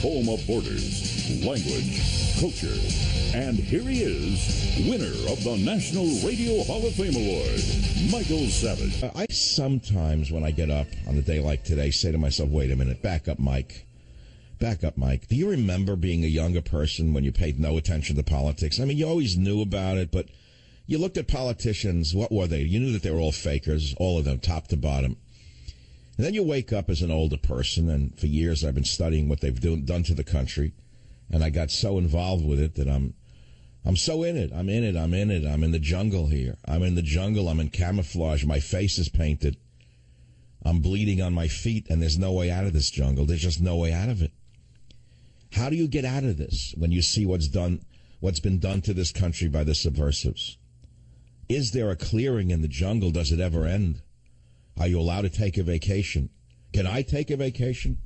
home of borders, language, culture. And here he is, winner of the National Radio Hall of Fame Award, Michael Savage. I sometimes, when I get up on a day like today, say to myself, wait a minute, back up, Mike. Back up, Mike. Do you remember being a younger person when you paid no attention to politics? I mean, you always knew about it, but you looked at politicians. What were they? You knew that they were all fakers, all of them, top to bottom. And then you wake up as an older person, and for years I've been studying what they've done to the country, and I got so involved with it that I'm so in it. I'm in it. I'm in the jungle here. I'm in the jungle. I'm in camouflage. My face is painted. I'm bleeding on my feet, and there's no way out of this jungle. There's just no way out of it. How do you get out of this when you see what's been done to this country by the subversives? Is there a clearing in the jungle? Does it ever end? Are you allowed to take a vacation? Can I take a vacation?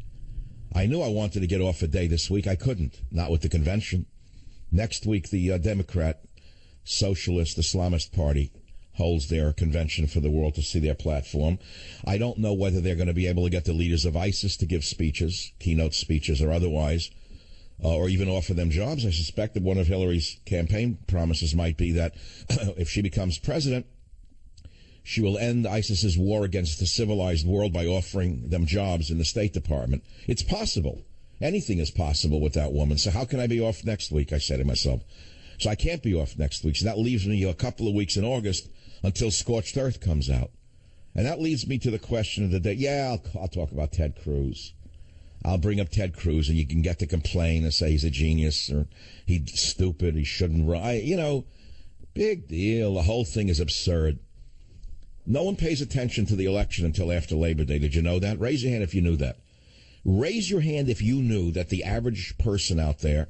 I knew I wanted to get off a day this week. I couldn't, not with the convention. Next week, the Democrat, Socialist, Islamist Party holds their convention for the world to see their platform. I don't know whether they're going to be able to get the leaders of ISIS to give speeches, keynote speeches or otherwise, or even offer them jobs. I suspect that one of Hillary's campaign promises might be that if she becomes president, she will end ISIS's war against the civilized world by offering them jobs in the State Department. It's possible. Anything is possible with that woman. So how can I be off next week, I said to myself. So I can't be off next week. So that leaves me a couple of weeks in August until Scorched Earth comes out. And that leads me to the question of the day. Yeah, I'll talk about Ted Cruz. I'll bring up Ted Cruz, and you can get to complain and say he's a genius or he's stupid, he shouldn't run. Big deal. The whole thing is absurd. No one pays attention to the election until after Labor Day. Did you know that? Raise your hand if you knew that. Raise your hand if you knew that the average person out there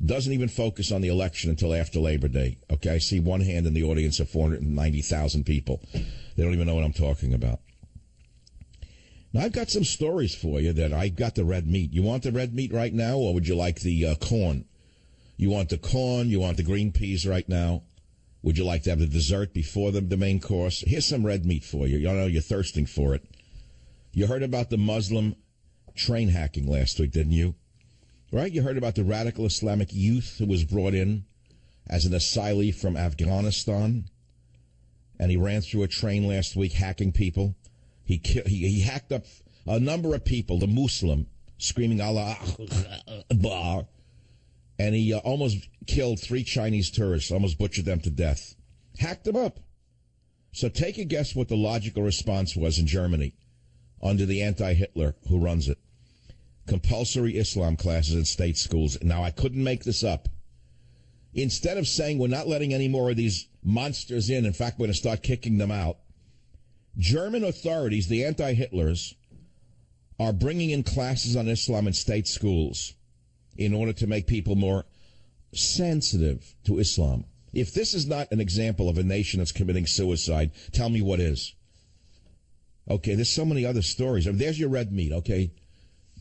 doesn't even focus on the election until after Labor Day. Okay, I see one hand in the audience of 490,000 people. They don't even know what I'm talking about. Now, I've got some stories for you that I got the red meat. You want the red meat right now, or would you like the corn? You want the corn? You want the green peas right now? Would you like to have the dessert before the main course? Here's some red meat for you. You know you're thirsting for it. You heard about the Muslim train hacking last week, didn't you? Right? You heard about the radical Islamic youth who was brought in as an asylee from Afghanistan, and he ran through a train last week hacking people. He hacked up a number of people, the Muslim, screaming Allah Akbar, and he almost killed 3 Chinese tourists, almost butchered them to death. Hacked them up. So take a guess what the logical response was in Germany under the anti-Hitler who runs it. Compulsory Islam classes in state schools. Now, I couldn't make this up. Instead of saying we're not letting any more of these monsters in fact, we're going to start kicking them out, German authorities, the anti-Hitlers, are bringing in classes on Islam in state schools in order to make people more sensitive to Islam. If this is not an example of a nation that's committing suicide, tell me what is. Okay, there's so many other stories. I mean, there's your red meat, okay?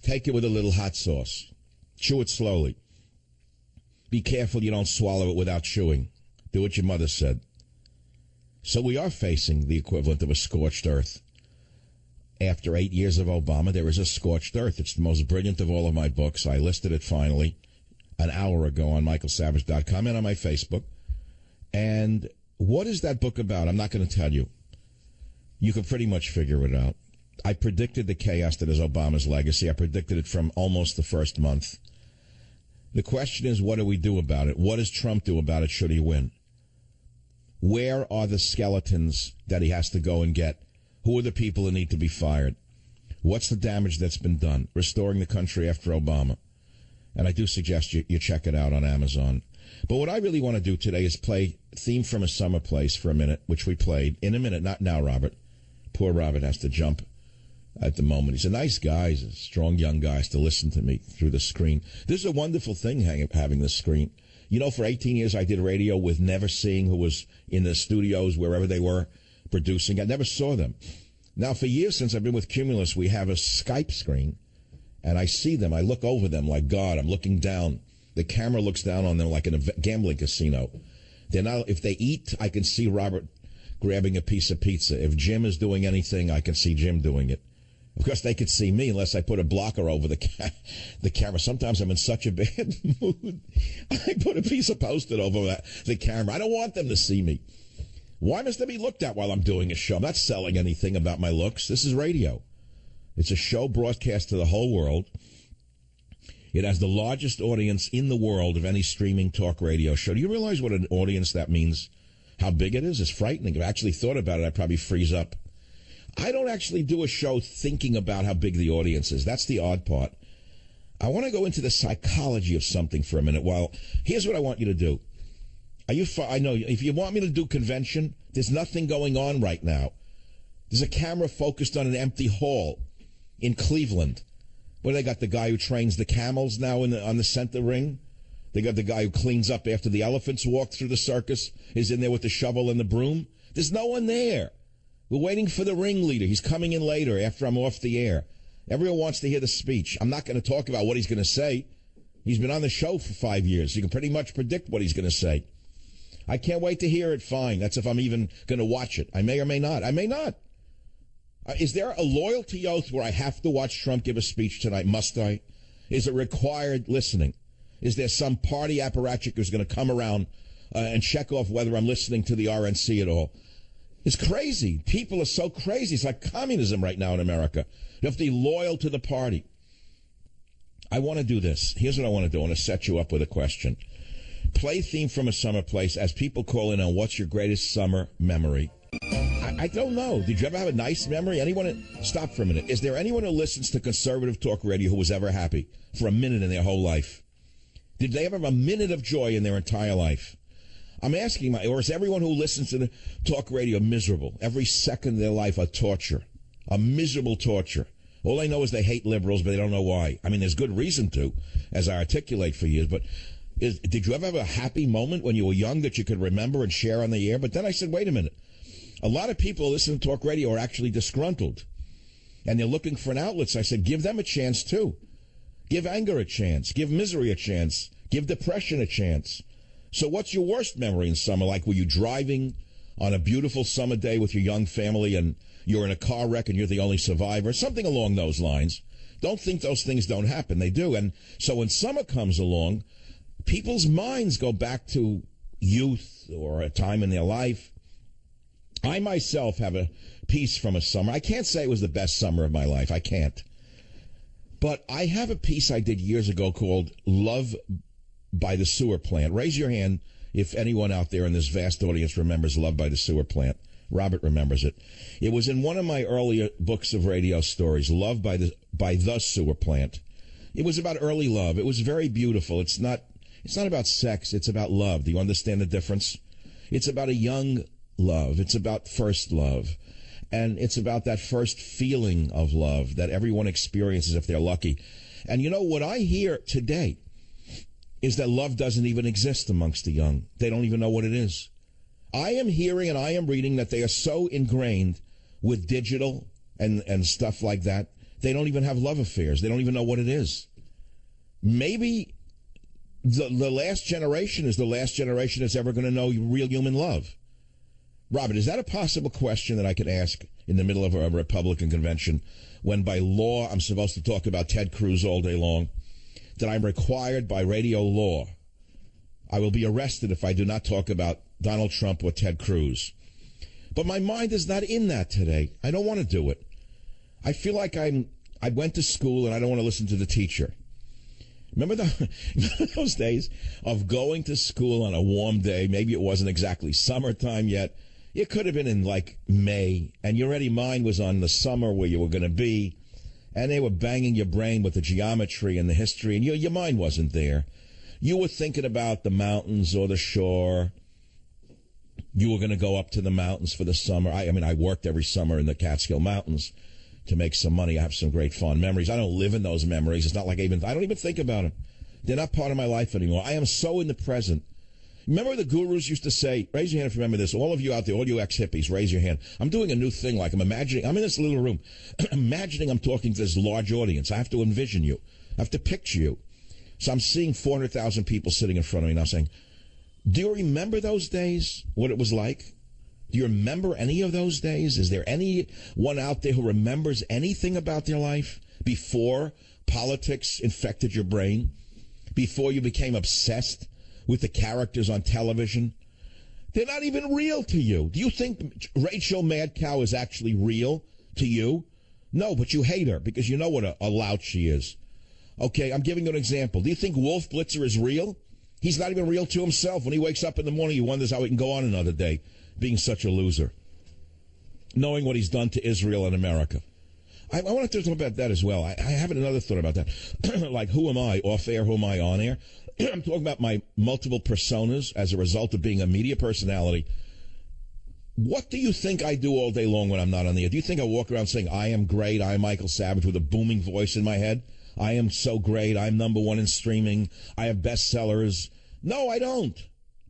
Take it with a little hot sauce. Chew it slowly. Be careful you don't swallow it without chewing. Do what your mother said. So we are facing the equivalent of a scorched earth. After 8 years of Obama, there is a scorched earth. It's the most brilliant of all of my books. I listed it finally an hour ago on michaelsavage.com and on my Facebook. And what is that book about? I'm not going to tell you. You can pretty much figure it out. I predicted the chaos that is Obama's legacy. I predicted it from almost the first month. The question is, what do we do about it? What does Trump do about it should he win? Where are the skeletons that he has to go and get? Who are the people that need to be fired? What's the damage that's been done? Restoring the country after Obama. And I do suggest you check it out on Amazon. But what I really want to do today is play Theme from a Summer Place for a minute, which we played in a minute. Not now, Robert. Poor Robert has to jump at the moment. He's a nice guy. He's a strong young guy. He has to listen to me through the screen. This is a wonderful thing, having this screen. You know, for 18 years I did radio with never seeing who was in the studios, wherever they were producing. I never saw them. Now, for years since I've been with Cumulus, we have a Skype screen, and I see them. I look over them like God. I'm looking down. The camera looks down on them like in a gambling casino. They're not, if they eat, I can see Robert grabbing a piece of pizza. If Jim is doing anything, I can see Jim doing it. Of course, they could see me unless I put a blocker over the camera. Sometimes I'm in such a bad mood. I put a piece of Post-it over the camera. I don't want them to see me. Why must I be looked at while I'm doing a show? I'm not selling anything about my looks. This is radio. It's a show broadcast to the whole world. It has the largest audience in the world of any streaming talk radio show. Do you realize what an audience that means? How big it is? It's frightening. If I actually thought about it, I'd probably freeze up. I don't actually do a show thinking about how big the audience is. That's the odd part. I want to go into the psychology of something for a minute. Well, here's what I want you to do. I know if you want me to do convention, there's nothing going on right now. There's a camera focused on an empty hall in Cleveland. Where they got the guy who trains the camels now on the center ring. They got the guy who cleans up after the elephants walk through the circus. Is in there with the shovel and the broom. There's no one there. We're waiting for the ringleader. He's coming in later after I'm off the air. Everyone wants to hear the speech. I'm not going to talk about what he's going to say. He's been on the show for 5 years. You can pretty much predict what he's going to say. I can't wait to hear it. Fine. That's if I'm even going to watch it. I may or may not. I may not. Is there a loyalty oath where I have to watch Trump give a speech tonight? Must I? Is it required listening? Is there some party apparatchik who's going to come around and check off whether I'm listening to the RNC at all? It's crazy. People are so crazy. It's like communism right now in America. You have to be loyal to the party. I want to do this. Here's what I want to do. I want to set you up with a question. Play theme from a summer place as people call in on what's your greatest summer memory. I don't know. Did you ever have a nice memory? Stop for a minute. Is there anyone who listens to conservative talk radio who was ever happy for a minute in their whole life? Did they ever have a minute of joy in their entire life? I'm asking, or is everyone who listens to the talk radio miserable? Every second of their life a torture, a miserable torture. All they know is they hate liberals, but they don't know why. I mean, there's good reason to, as I articulate for years. But did you ever have a happy moment when you were young that you could remember and share on the air? But then I said, wait a minute. A lot of people who listen to talk radio are actually disgruntled, and they're looking for an outlet. So I said, give them a chance, too. Give anger a chance. Give misery a chance. Give depression a chance. So what's your worst memory in summer? Like, were you driving on a beautiful summer day with your young family and you're in a car wreck and you're the only survivor? Something along those lines. Don't think those things don't happen. They do. And so when summer comes along, people's minds go back to youth or a time in their life. I myself have a piece from a summer. I can't say it was the best summer of my life. I can't. But I have a piece I did years ago called Love by the Sewer Plant. Raise your hand if anyone out there in this vast audience remembers Love by the Sewer Plant. Robert remembers it. It was in one of my earlier books of radio stories, Love by the Sewer Plant. It was about early love. It was very beautiful. It's not about sex. It's about love. Do you understand the difference? It's about a young love. It's about first love. And it's about that first feeling of love that everyone experiences if they're lucky. And you know what I hear today is that love doesn't even exist amongst the young. They don't even know what it is. I am hearing and I am reading that they are so ingrained with digital and stuff like that, they don't even have love affairs. They don't even know what it is. Maybe the last generation is the last generation that's ever going to know real human love. Robert, is that a possible question that I could ask in the middle of a Republican convention when by law I'm supposed to talk about Ted Cruz all day long? That I'm required by radio law. I will be arrested if I do not talk about Donald Trump or Ted Cruz. But my mind is not in that today. I don't want to do it. I feel like I went to school and I don't want to listen to the teacher. Remember those days of going to school on a warm day? Maybe it wasn't exactly summertime yet. It could have been in like May, and your ready mind was on the summer where you were going to be. And they were banging your brain with the geometry and the history, and your mind wasn't there. You were thinking about the mountains or the shore. You were going to go up to the mountains for the summer. I mean, I worked every summer in the Catskill Mountains to make some money. I have some great fond memories. I don't live in those memories. It's not like I don't even think about them. They're not part of my life anymore. I am so in the present. Remember the gurus used to say, raise your hand if you remember this, all of you out there, all you ex-hippies, raise your hand. I'm doing a new thing, like I'm in this little room, imagining I'm talking to this large audience. I have to envision you. I have to picture you. So I'm seeing 400,000 people sitting in front of me now saying, do you remember those days, what it was like? Do you remember any of those days? Is there anyone out there who remembers anything about their life before politics infected your brain? Before you became obsessed with the characters on television? They're not even real to you. Do you think Rachel Madcow is actually real to you? No, but you hate her because you know what a lout she is. Okay, I'm giving you an example. Do you think Wolf Blitzer is real? He's not even real to himself. When he wakes up in the morning, he wonders how he can go on another day being such a loser, knowing what he's done to Israel and America. I want to talk about that as well. I have another thought about that. Like, who am I off air? Who am I on air? I'm talking about my multiple personas as a result of being a media personality. What do you think I do all day long when I'm not on the air? Do you think I walk around saying, I am great, I am Michael Savage, with a booming voice in my head? I am so great, I'm number one in streaming, I have bestsellers. No, I don't.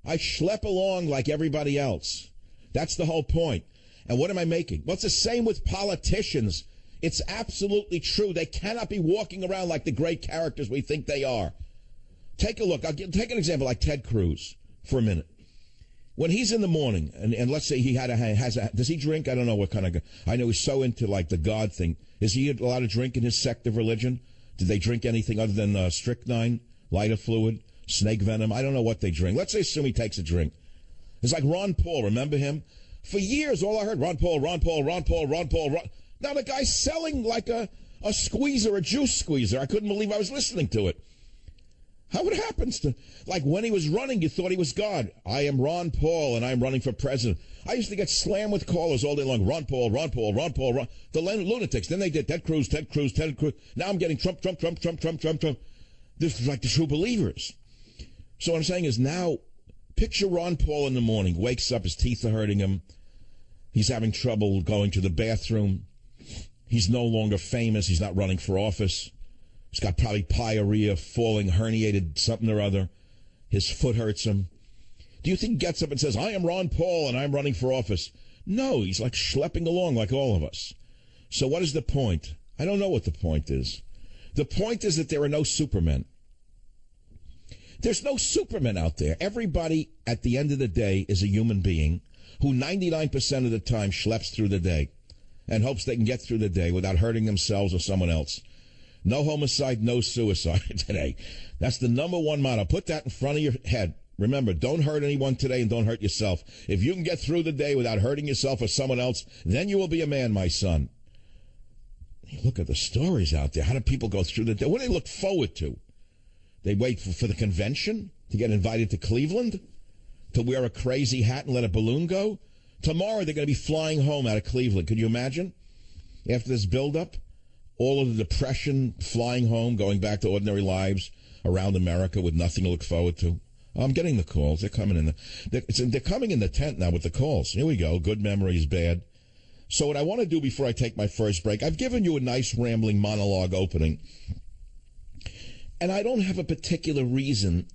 I schlep along like everybody else. That's the whole point. And what am I making? Well, it's the same with politicians. It's absolutely true. They cannot be walking around like the great characters we think they are. Take a look. Take an example like Ted Cruz for a minute. When he's in the morning, and let's say he does he drink? I don't know what kind of, I know he's so into like the God thing. Is he allowed to drink in his sect of religion? Did they drink anything other than strychnine, lighter fluid, snake venom? I don't know what they drink. Let's say assume he takes a drink. It's like Ron Paul. Remember him? For years, all I heard, Ron Paul. Now the guy's selling like a squeezer, a juice squeezer. I couldn't believe I was listening to it. How it happens to, like when he was running, you thought he was God. I am Ron Paul and I'm running for president. I used to get slammed with callers all day long. Ron Paul. The lunatics. Then they did Ted Cruz. Now I'm getting Trump. This is like the true believers. So what I'm saying is now, picture Ron Paul in the morning, wakes up, his teeth are hurting him. He's having trouble going to the bathroom. He's no longer famous. He's not running for office. He's got probably pyorrhea, falling, herniated something or other. His foot hurts him. Do you think he gets up and says, I am Ron Paul and I'm running for office? No, he's like schlepping along like all of us. So what is the point? I don't know what the point is. The point is that there are no supermen. There's no supermen out there. Everybody at the end of the day is a human being who 99% of the time schleps through the day and hopes they can get through the day without hurting themselves or someone else. No homicide, no suicide today. That's the number one motto. Put that in front of your head. Remember, don't hurt anyone today and don't hurt yourself. If you can get through the day without hurting yourself or someone else, then you will be a man, my son. Look at the stories out there. How do people go through the day? What do they look forward to? They wait for the convention to get invited to Cleveland, to wear a crazy hat and let a balloon go. Tomorrow they're going to be flying home out of Cleveland. Could you imagine? After this buildup, all of the depression, flying home, going back to ordinary lives around America with nothing to look forward to. I'm getting the calls. They're coming in. They're coming in the tent now with the calls. Here we go. Good memory is bad. So what I want to do before I take my first break, I've given you a nice rambling monologue opening. And I don't have a particular reason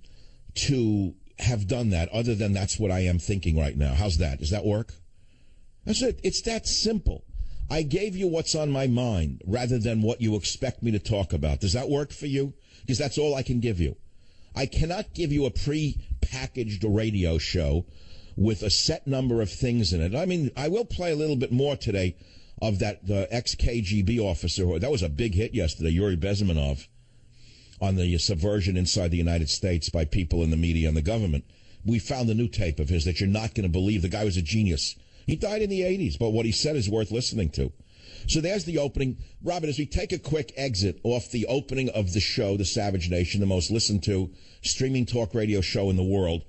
to have done that other than that's what I am thinking right now. How's that? Does that work? That's it. It's that simple. I gave you what's on my mind rather than what you expect me to talk about. Does that work for you? Because that's all I can give you. I cannot give you a pre-packaged radio show with a set number of things in it. I mean, I will play a little bit more today of that ex-KGB officer. That was a big hit yesterday, Yuri Bezmenov, on the subversion inside the United States by people in the media and the government. We found a new tape of his that you're not going to believe. The guy was a genius. He died in the 80s, but what he said is worth listening to. So there's the opening. Robert, as we take a quick exit off the opening of the show, The Savage Nation, the most listened to streaming talk radio show in the world,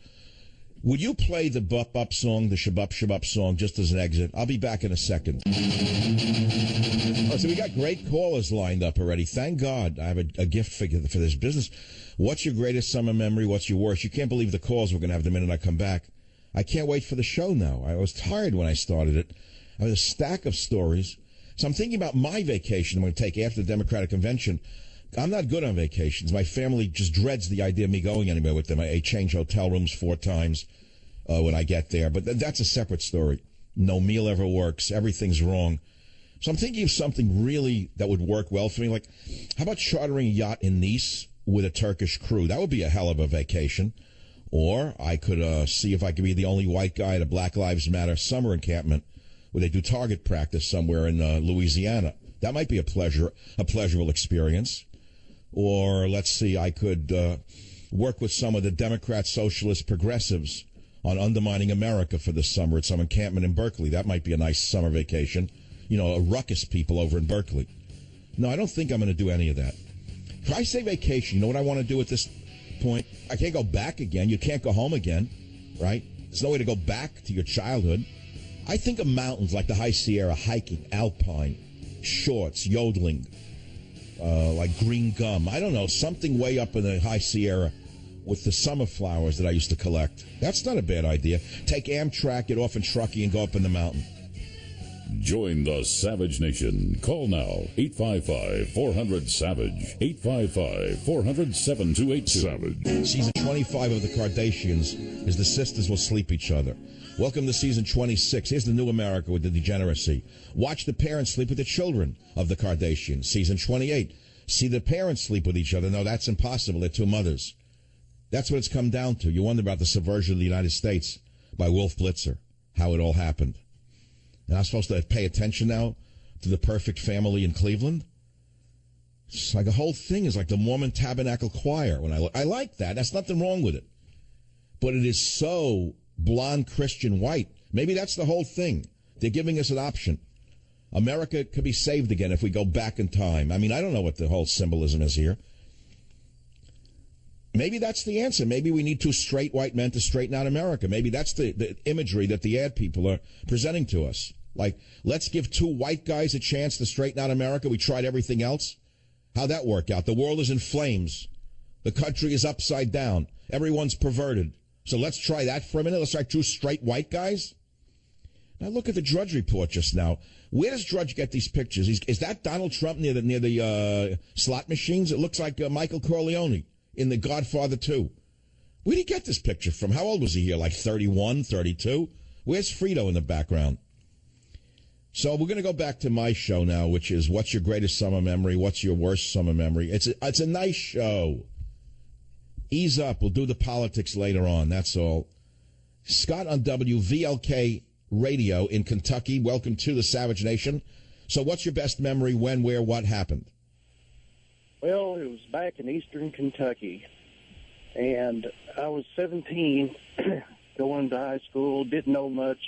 would you play the Bup Up song, the Shabup Shabup song, just as an exit? I'll be back in a second. Oh, so we got great callers lined up already. Thank God. I have a gift for this business. What's your greatest summer memory? What's your worst? You can't believe the calls we're going to have the minute I come back. I can't wait for the show now. I was tired when I started it. I have a stack of stories. So I'm thinking about my vacation I'm going to take after the Democratic Convention. I'm not good on vacations. My family just dreads the idea of me going anywhere with them. I change hotel rooms 4 times when I get there. But that's a separate story. No meal ever works. Everything's wrong. So I'm thinking of something really that would work well for me. Like, how about chartering a yacht in Nice with a Turkish crew? That would be a hell of a vacation. Or I could see if I could be the only white guy at a Black Lives Matter summer encampment where they do target practice somewhere in Louisiana. That might be a pleasurable experience. Or let's see, I could work with some of the Democrat, socialist, progressives on undermining America for this summer at some encampment in Berkeley. That might be a nice summer vacation. You know, a ruckus people over in Berkeley. No, I don't think I'm going to do any of that. If I say vacation, you know what I want to do at this point? I can't go back again. You can't go home again, right? There's no way to go back to your childhood. I think of mountains like the High Sierra, hiking, alpine, shorts, yodeling, like green gum. I don't know, something way up in the High Sierra with the summer flowers that I used to collect. That's not a bad idea. Take Amtrak, get off in Truckee, and go up in the mountain. Join the Savage Nation. Call now, 855-400-SAVAGE, 855-400-7282. Savage. Season 25 of The Kardashians is the sisters will sleep each other. Welcome to season 26. Here's the new America with the degeneracy. Watch the parents sleep with the children of the Kardashians. Season 28. See the parents sleep with each other. No, that's impossible. They're two mothers. That's what it's come down to. You wonder about the subversion of the United States by Wolf Blitzer, how it all happened. And I'm supposed to pay attention now to the perfect family in Cleveland? It's like the whole thing is like the Mormon Tabernacle Choir. When I like that. That's nothing wrong with it. But it is so blonde Christian white. Maybe that's the whole thing. They're giving us an option. America could be saved again if we go back in time. I mean, I don't know what the whole symbolism is here. Maybe that's the answer. Maybe we need two straight white men to straighten out America. Maybe that's the imagery that the ad people are presenting to us. Like, let's give two white guys a chance to straighten out America. We tried everything else. How'd that work out? The world is in flames. The country is upside down. Everyone's perverted. So let's try that for a minute. Let's try two straight white guys. Now look at the Drudge Report just now. Where does Drudge get these pictures? Is that Donald Trump near the slot machines? It looks like Michael Corleone in The Godfather 2. Where did he get this picture from? How old was he here? Like 31, 32? Where's Frito in the background? So we're going to go back to my show now, which is What's Your Greatest Summer Memory? What's Your Worst Summer Memory? It's a nice show. Ease up. We'll do the politics later on. That's all. Scott on WVLK Radio in Kentucky. Welcome to the Savage Nation. So what's your best memory? When, where, what happened? Well, it was back in eastern Kentucky, and I was 17, going to high school, didn't know much,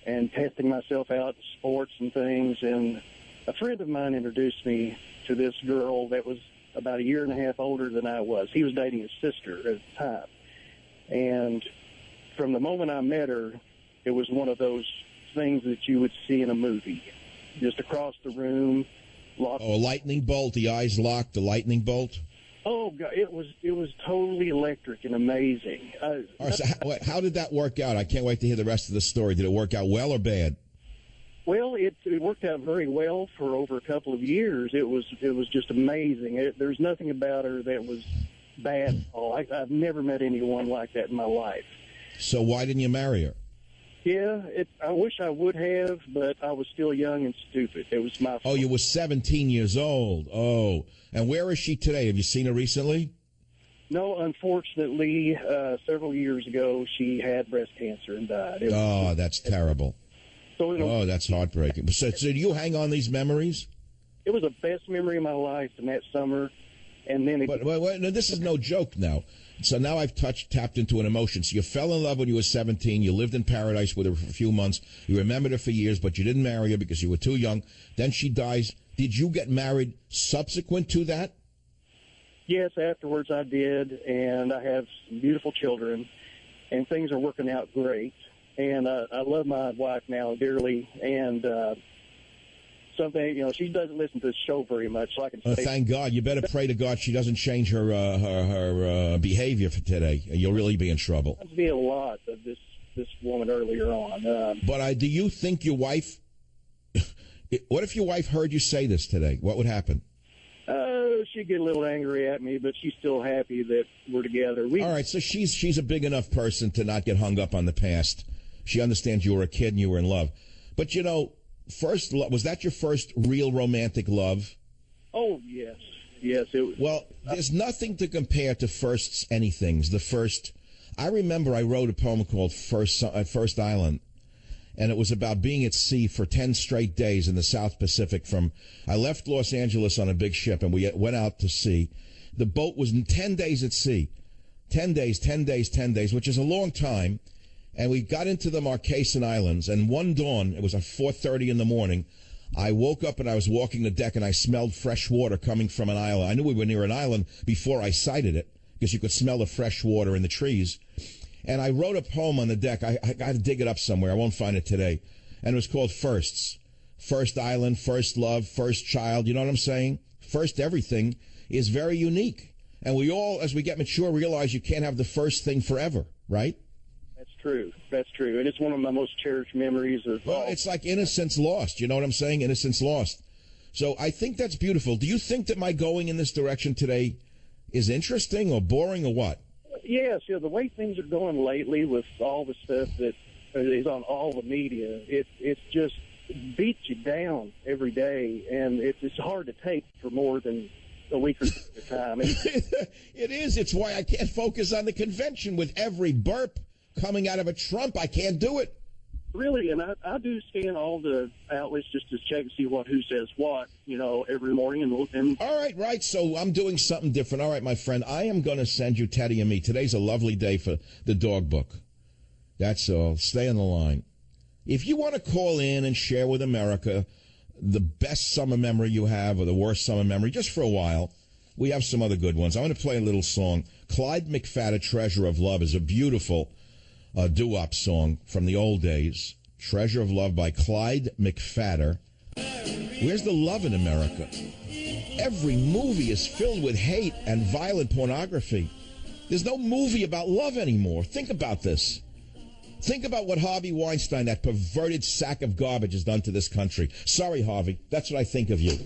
and testing myself out in sports and things, and a friend of mine introduced me to this girl that was about a year and a half older than I was. He was dating his sister at the time, and from the moment I met her, it was one of those things that you would see in a movie, just across the room. A lightning bolt, the eyes locked, the lightning bolt? Oh, God, it was totally electric and amazing. All right, so how did that work out? I can't wait to hear the rest of the story. Did it work out well or bad? Well, it worked out very well for over a couple of years. It was just amazing. There's nothing about her that was bad at all. I've never met anyone like that in my life. So why didn't you marry her? Yeah, I wish I would have, but I was still young and stupid. It was my fault. Oh, you were 17 years old. Oh, and where is she today? Have you seen her recently? No, unfortunately, several years ago, she had breast cancer and died. That's terrible. So that's heartbreaking. So do you hang on these memories? It was the best memory of my life in that summer. And then But this is no joke now. So now I've tapped into an emotion. So you fell in love when you were 17. You lived in paradise with her for a few months. You remembered her for years, but you didn't marry her because you were too young. Then she dies. Did you get married subsequent to that? Yes, afterwards I did, and I have some beautiful children, and things are working out great. And I love my wife now dearly, and something, she doesn't listen to this show very much, so I can say... thank God. You better pray to God she doesn't change her behavior for today. You'll really be in trouble. There's been a lot of this woman earlier on. But do you think your wife... What if your wife heard you say this today? What would happen? She'd get a little angry at me, but she's still happy that we're together. All right, so she's a big enough person to not get hung up on the past. She understands you were a kid and you were in love. But, first love, was that your first real romantic love? Oh, yes. Yes, it was. Well, there's nothing to compare to first anythings. The first I remember I wrote a poem called First Island, and it was about being at sea for 10 straight days in the South Pacific. I left Los Angeles on a big ship, and we went out to sea. The boat was 10 days at sea. 10 days, 10 days, 10 days, which is a long time. And we got into the Marquesan Islands, and one dawn, it was at 4:30 in the morning, I woke up and I was walking the deck, and I smelled fresh water coming from an island. I knew we were near an island before I sighted it, because you could smell the fresh water in the trees. And I wrote a poem on the deck. I got to dig it up somewhere. I won't find it today. And it was called Firsts. First island, first love, first child. You know what I'm saying? First everything is very unique. And we all, as we get mature, realize you can't have the first thing forever, right? That's true. That's true. And it's one of my most cherished memories of. Well, it's like innocence lost. You know what I'm saying? Innocence lost. So I think that's beautiful. Do you think that my going in this direction today is interesting or boring or what? Yes, the way things are going lately with all the stuff that is on all the media, it's just beats you down every day, and it's hard to take for more than a week or two at a time. It is. It's why I can't focus on the convention with every burp coming out of a Trump. I can't do it. Really, and I do scan all the outlets just to check and see who says what, every morning. And all right. So I'm doing something different. All right, my friend, I am going to send you Teddy and me. Today's a lovely day for the dog book. That's all. Stay on the line. If you want to call in and share with America the best summer memory you have or the worst summer memory, just for a while, we have some other good ones. I'm going to play a little song. Clyde McPhatter, Treasure of Love, is a beautiful doo-wop song from the old days. Treasure of Love by Clyde McPhatter. Where's the love in America? Every movie is filled with hate and violent pornography. There's no movie about love anymore. Think about this. Think about what Harvey Weinstein, that perverted sack of garbage, has done to this country. Sorry, Harvey. That's what I think of you.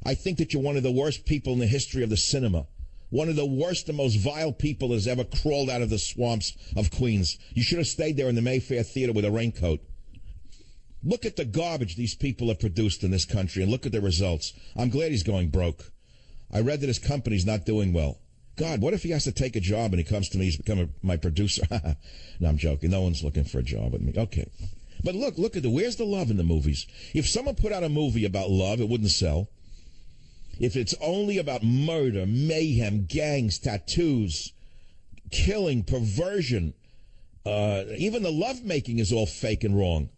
I think that you're one of the worst people in the history of the cinema. One of the worst and most vile people that has ever crawled out of the swamps of Queens. You should have stayed there in the Mayfair Theater with a raincoat. Look at the garbage these people have produced in this country, and look at the results. I'm glad he's going broke. I read that his company's not doing well. God, what if he has to take a job and he comes to me, he's become my producer? No, I'm joking. No one's looking for a job with me. Okay. But look at where's the love in the movies? If someone put out a movie about love, it wouldn't sell. If it's only about murder, mayhem, gangs, tattoos, killing, perversion, even the lovemaking is all fake and wrong.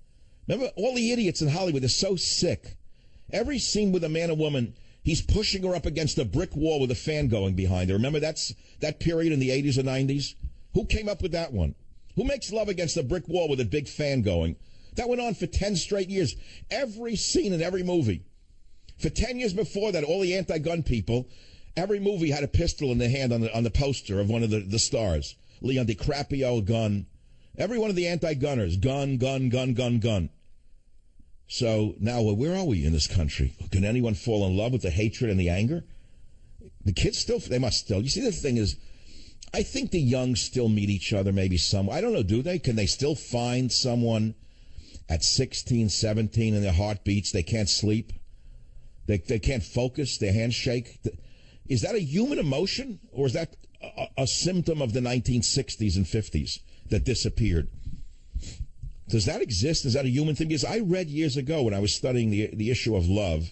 Remember, all the idiots in Hollywood are so sick. Every scene with a man or woman, he's pushing her up against a brick wall with a fan going behind her. Remember that period in the 80s or 90s? Who came up with that one? Who makes love against a brick wall with a big fan going? That went on for 10 straight years. Every scene in every movie. For 10 years before that, all the anti-gun people, every movie had a pistol in their hand on the poster of one of the stars. Leon DiCaprio, gun. Every one of the anti-gunners, gun, gun, gun, gun, gun. So now, where are we in this country? Can anyone fall in love with the hatred and the anger? The kids they must still. You see, the thing is, I think the young still meet each other maybe somewhere. I don't know, do they? Can they still find someone at 16, 17 and their heart beats? They can't sleep. They can't focus, their hands shake. Is that a human emotion, or is that a symptom of the 1960s and 50s that disappeared? Does that exist? Is that a human thing? Because I read years ago when I was studying the issue of love,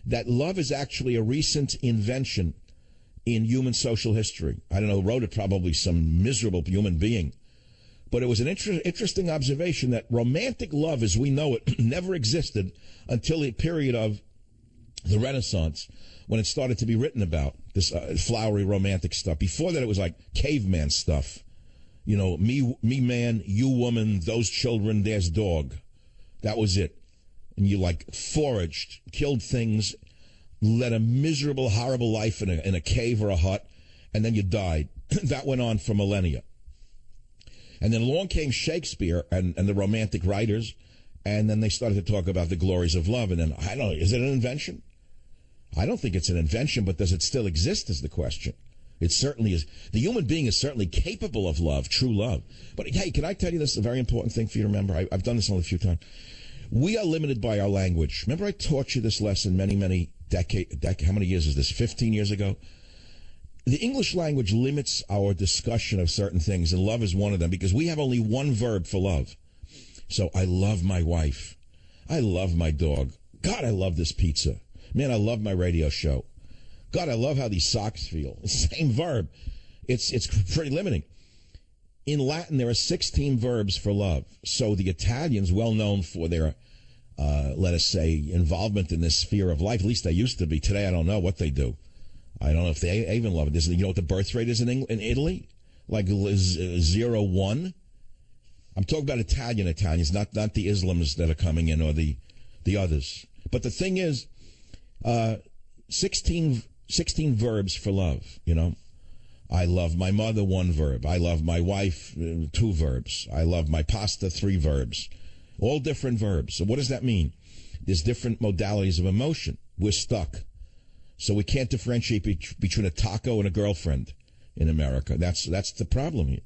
that love is actually a recent invention in human social history. I don't know who wrote it, probably some miserable human being. But it was an interesting observation that romantic love as we know it never existed until the period of the Renaissance, when it started to be written about, this flowery romantic stuff. Before that, it was like caveman stuff. You know, me man, you woman, those children, there's dog. That was it. And you like foraged, killed things, led a miserable, horrible life in a cave or a hut, and then you died. That went on for millennia. And then along came Shakespeare and the romantic writers, and then they started to talk about the glories of love. And then, I don't know, is it an invention? I don't think it's an invention, but does it still exist is the question. It certainly is. The human being is certainly capable of love, true love. But hey, can I tell you this is a very important thing for you to remember? I've done this only a few times. We are limited by our language. Remember I taught you this lesson many decades, how many years is this? 15 years ago? The English language limits our discussion of certain things, and love is one of them, because we have only one verb for love. So I love my wife. I love my dog. God, I love this pizza. Man, I love my radio show. God, I love how these socks feel. Same verb. It's pretty limiting. In Latin, there are 16 verbs for love. So the Italians, well known for their, let us say, involvement in this sphere of life, at least they used to be. Today, I don't know what they do. I don't know if they even love it. You know what the birth rate is in Italy? Like 0.1? I'm talking about Italians, not the Islams that are coming in or the others. But the thing is, 16 verbs for love, you know. I love my mother, 1 verb. I love my wife, 2 verbs. I love my pasta, 3 verbs. All different verbs. So what does that mean? There's different modalities of emotion. We're stuck. So we can't differentiate between a taco and a girlfriend in America. That's the problem here.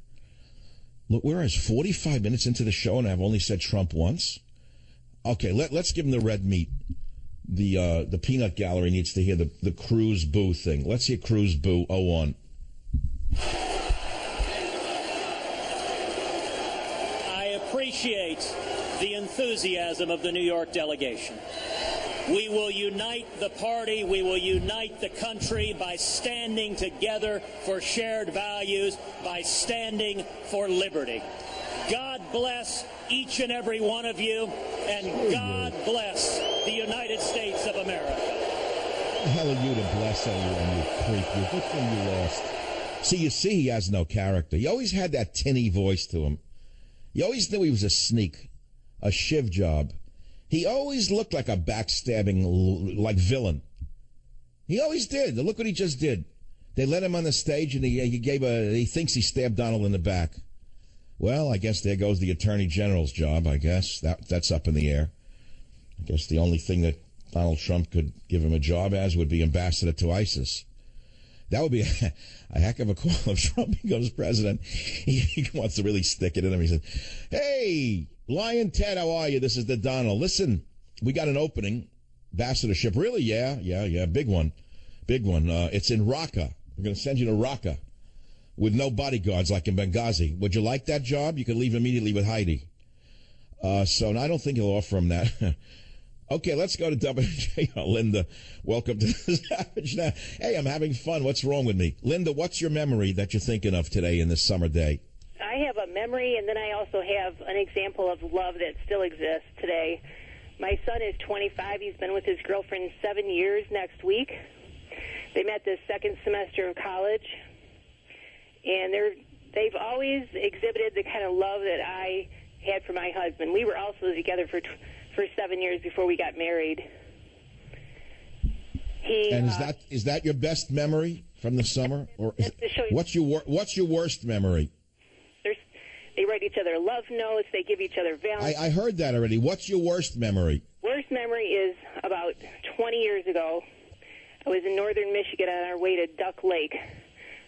Look, we're 45 minutes into the show and I've only said Trump once. Okay, let's give him the red meat. The peanut gallery needs to hear the Cruz Boo thing. Let's hear Cruz Boo 01. I appreciate the enthusiasm of the New York delegation. We will unite the party, we will unite the country by standing together for shared values, by standing for liberty. God bless each and every one of you, and God bless the United States of America. What the hell are you to bless anyone, you creep? You good thing you lost. You see he has no character. He always had that tinny voice to him. You always knew he was a sneak, a shiv job. He always looked like a backstabbing, like villain. He always did. Look what he just did. They let him on the stage, and he thinks he stabbed Donald in the back. Well, I guess there goes the Attorney General's job, I guess. That's up in the air. I guess the only thing that Donald Trump could give him a job as would be ambassador to ISIS. That would be a heck of a call if Trump becomes president. He wants to really stick it in him. He says, hey, Lion Ted, how are you? This is the Donald. Listen, we got an opening, ambassadorship. Really? Yeah. Big one. It's in Raqqa. We're going to send you to Raqqa with no bodyguards like in Benghazi. Would you like that job? You could leave immediately with Heidi. So I don't think he'll offer him that. Okay, let's go to WJR. Linda, welcome to the Savage Now. Hey, I'm having fun. What's wrong with me? Linda, what's your memory that you're thinking of today in this summer day? I have a memory, and then I also have an example of love that still exists today. My son is 25. He's been with his girlfriend 7 years next week. They met this second semester of college, and they've always exhibited the kind of love that I had for my husband. We were also together for 7 years before we got married. And is that your best memory from the summer, or what's your worst memory? They write each other love notes. They give each other Valentine's. I heard that already. What's your worst memory? Worst memory is about 20 years ago. I was in northern Michigan on our way to Duck Lake,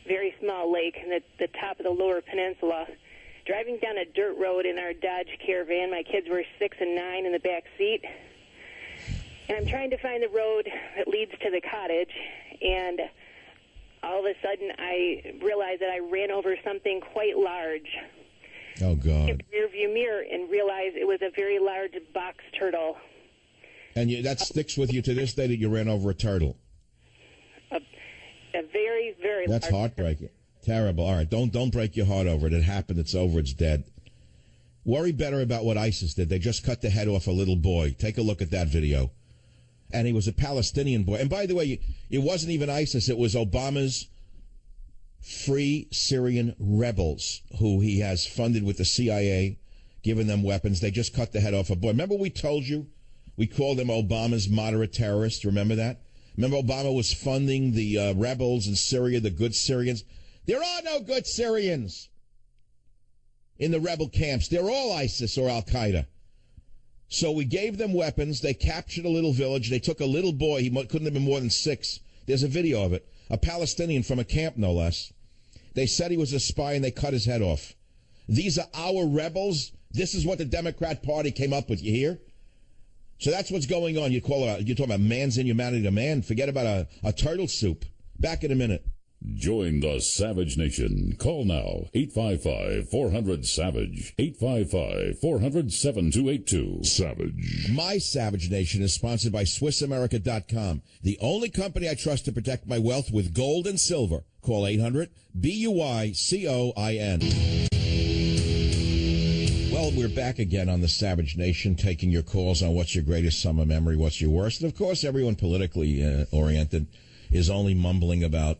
very small lake, in the top of the Lower Peninsula. Driving down a dirt road in our Dodge Caravan. My kids were 6 and 9 in the back seat. And I'm trying to find the road that leads to the cottage. And all of a sudden, I realized that I ran over something quite large. Oh, God. In the rearview mirror and realized it was a very large box turtle. And that sticks with you to this day that you ran over a turtle? A very, very That's large heartbreaking. Terrible. All right, don't break your heart over it. It happened. It's over. It's dead. Worry better about what ISIS did. They just cut the head off a little boy. Take a look at that video. And he was a Palestinian boy. And by the way, it wasn't even ISIS. It was Obama's Free Syrian Rebels, who he has funded with the CIA, giving them weapons. They just cut the head off a boy. Remember we told you? We called them Obama's moderate terrorists. Remember that? Remember Obama was funding the rebels in Syria, the good Syrians? There are no good Syrians in the rebel camps. They're all ISIS or Al-Qaeda. So we gave them weapons. They captured a little village. They took a little boy. He couldn't have been more than 6. There's a video of it. A Palestinian from a camp, no less. They said he was a spy, and they cut his head off. These are our rebels. This is what the Democrat Party came up with. You hear? So that's what's going on. You're talking about man's inhumanity to man. Forget about a turtle soup. Back in a minute. Join the Savage Nation. Call now, 855-400-SAVAGE, 855-400-7282. Savage. My Savage Nation is sponsored by SwissAmerica.com, the only company I trust to protect my wealth with gold and silver. Call 800-BUICOIN. Well, we're back again on the Savage Nation, taking your calls on what's your greatest summer memory, what's your worst. And, of course, everyone politically oriented is only mumbling about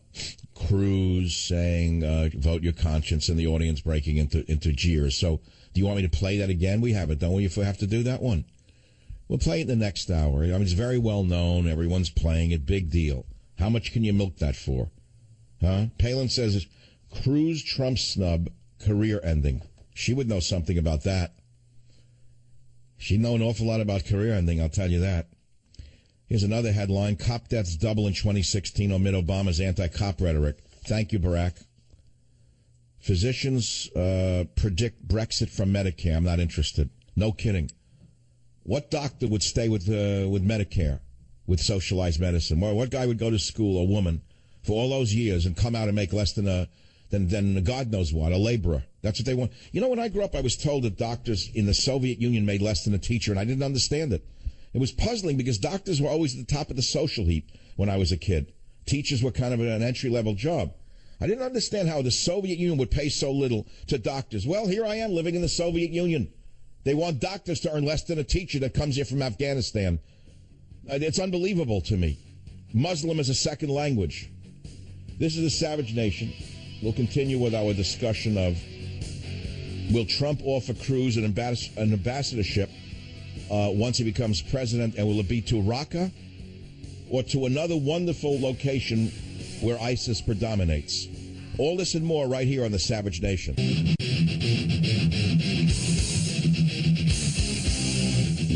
Cruz saying, vote your conscience, and the audience breaking into jeers. So do you want me to play that again? We have it, don't we, if we have to do that one? We'll play it in the next hour. I mean, it's very well known. Everyone's playing it. Big deal. How much can you milk that for? Huh? Palin says, Cruz Trump snub, career ending. She would know something about that. She'd know an awful lot about career ending, I'll tell you that. Here's another headline. Cop deaths double in 2016 amid Obama's anti-cop rhetoric. Thank you, Barack. Physicians predict Brexit from Medicare. I'm not interested. No kidding. What doctor would stay with Medicare, with socialized medicine? What guy would go to school, a woman, for all those years and come out and make less than God knows what, a laborer? That's what they want. You know, when I grew up, I was told that doctors in the Soviet Union made less than a teacher, and I didn't understand it. It was puzzling because doctors were always at the top of the social heap when I was a kid. Teachers were kind of an entry-level job. I didn't understand how the Soviet Union would pay so little to doctors. Well, here I am living in the Soviet Union. They want doctors to earn less than a teacher that comes here from Afghanistan. It's unbelievable to me. Muslim is a second language. This is the Savage Nation. We'll continue with our discussion of, will Trump offer Cruz an ambassadorship once he becomes president, and will it be to Raqqa or to another wonderful location where ISIS predominates? All this and more right here on the Savage Nation.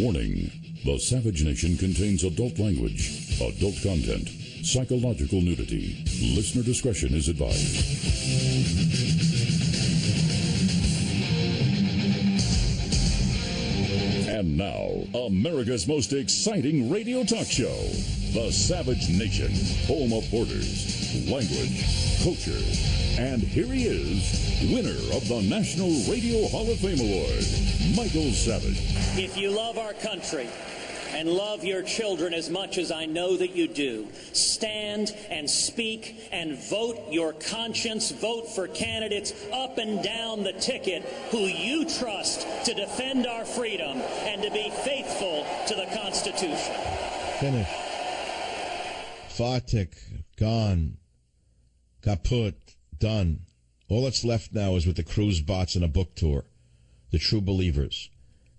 Warning. The Savage Nation contains adult language, adult content, psychological nudity. Listener discretion is advised. And now, America's most exciting radio talk show, The Savage Nation, home of borders, language, culture. And here he is, winner of the National Radio Hall of Fame Award, Michael Savage. If you love our country and love your children as much as I know that you do, stand and speak and vote your conscience. Vote for candidates up and down the ticket who you trust to defend our freedom and to be faithful to the Constitution. Finish. Fartik, gone. Kaput, done. All that's left now is with the Cruz bots and a book tour. The True Believers.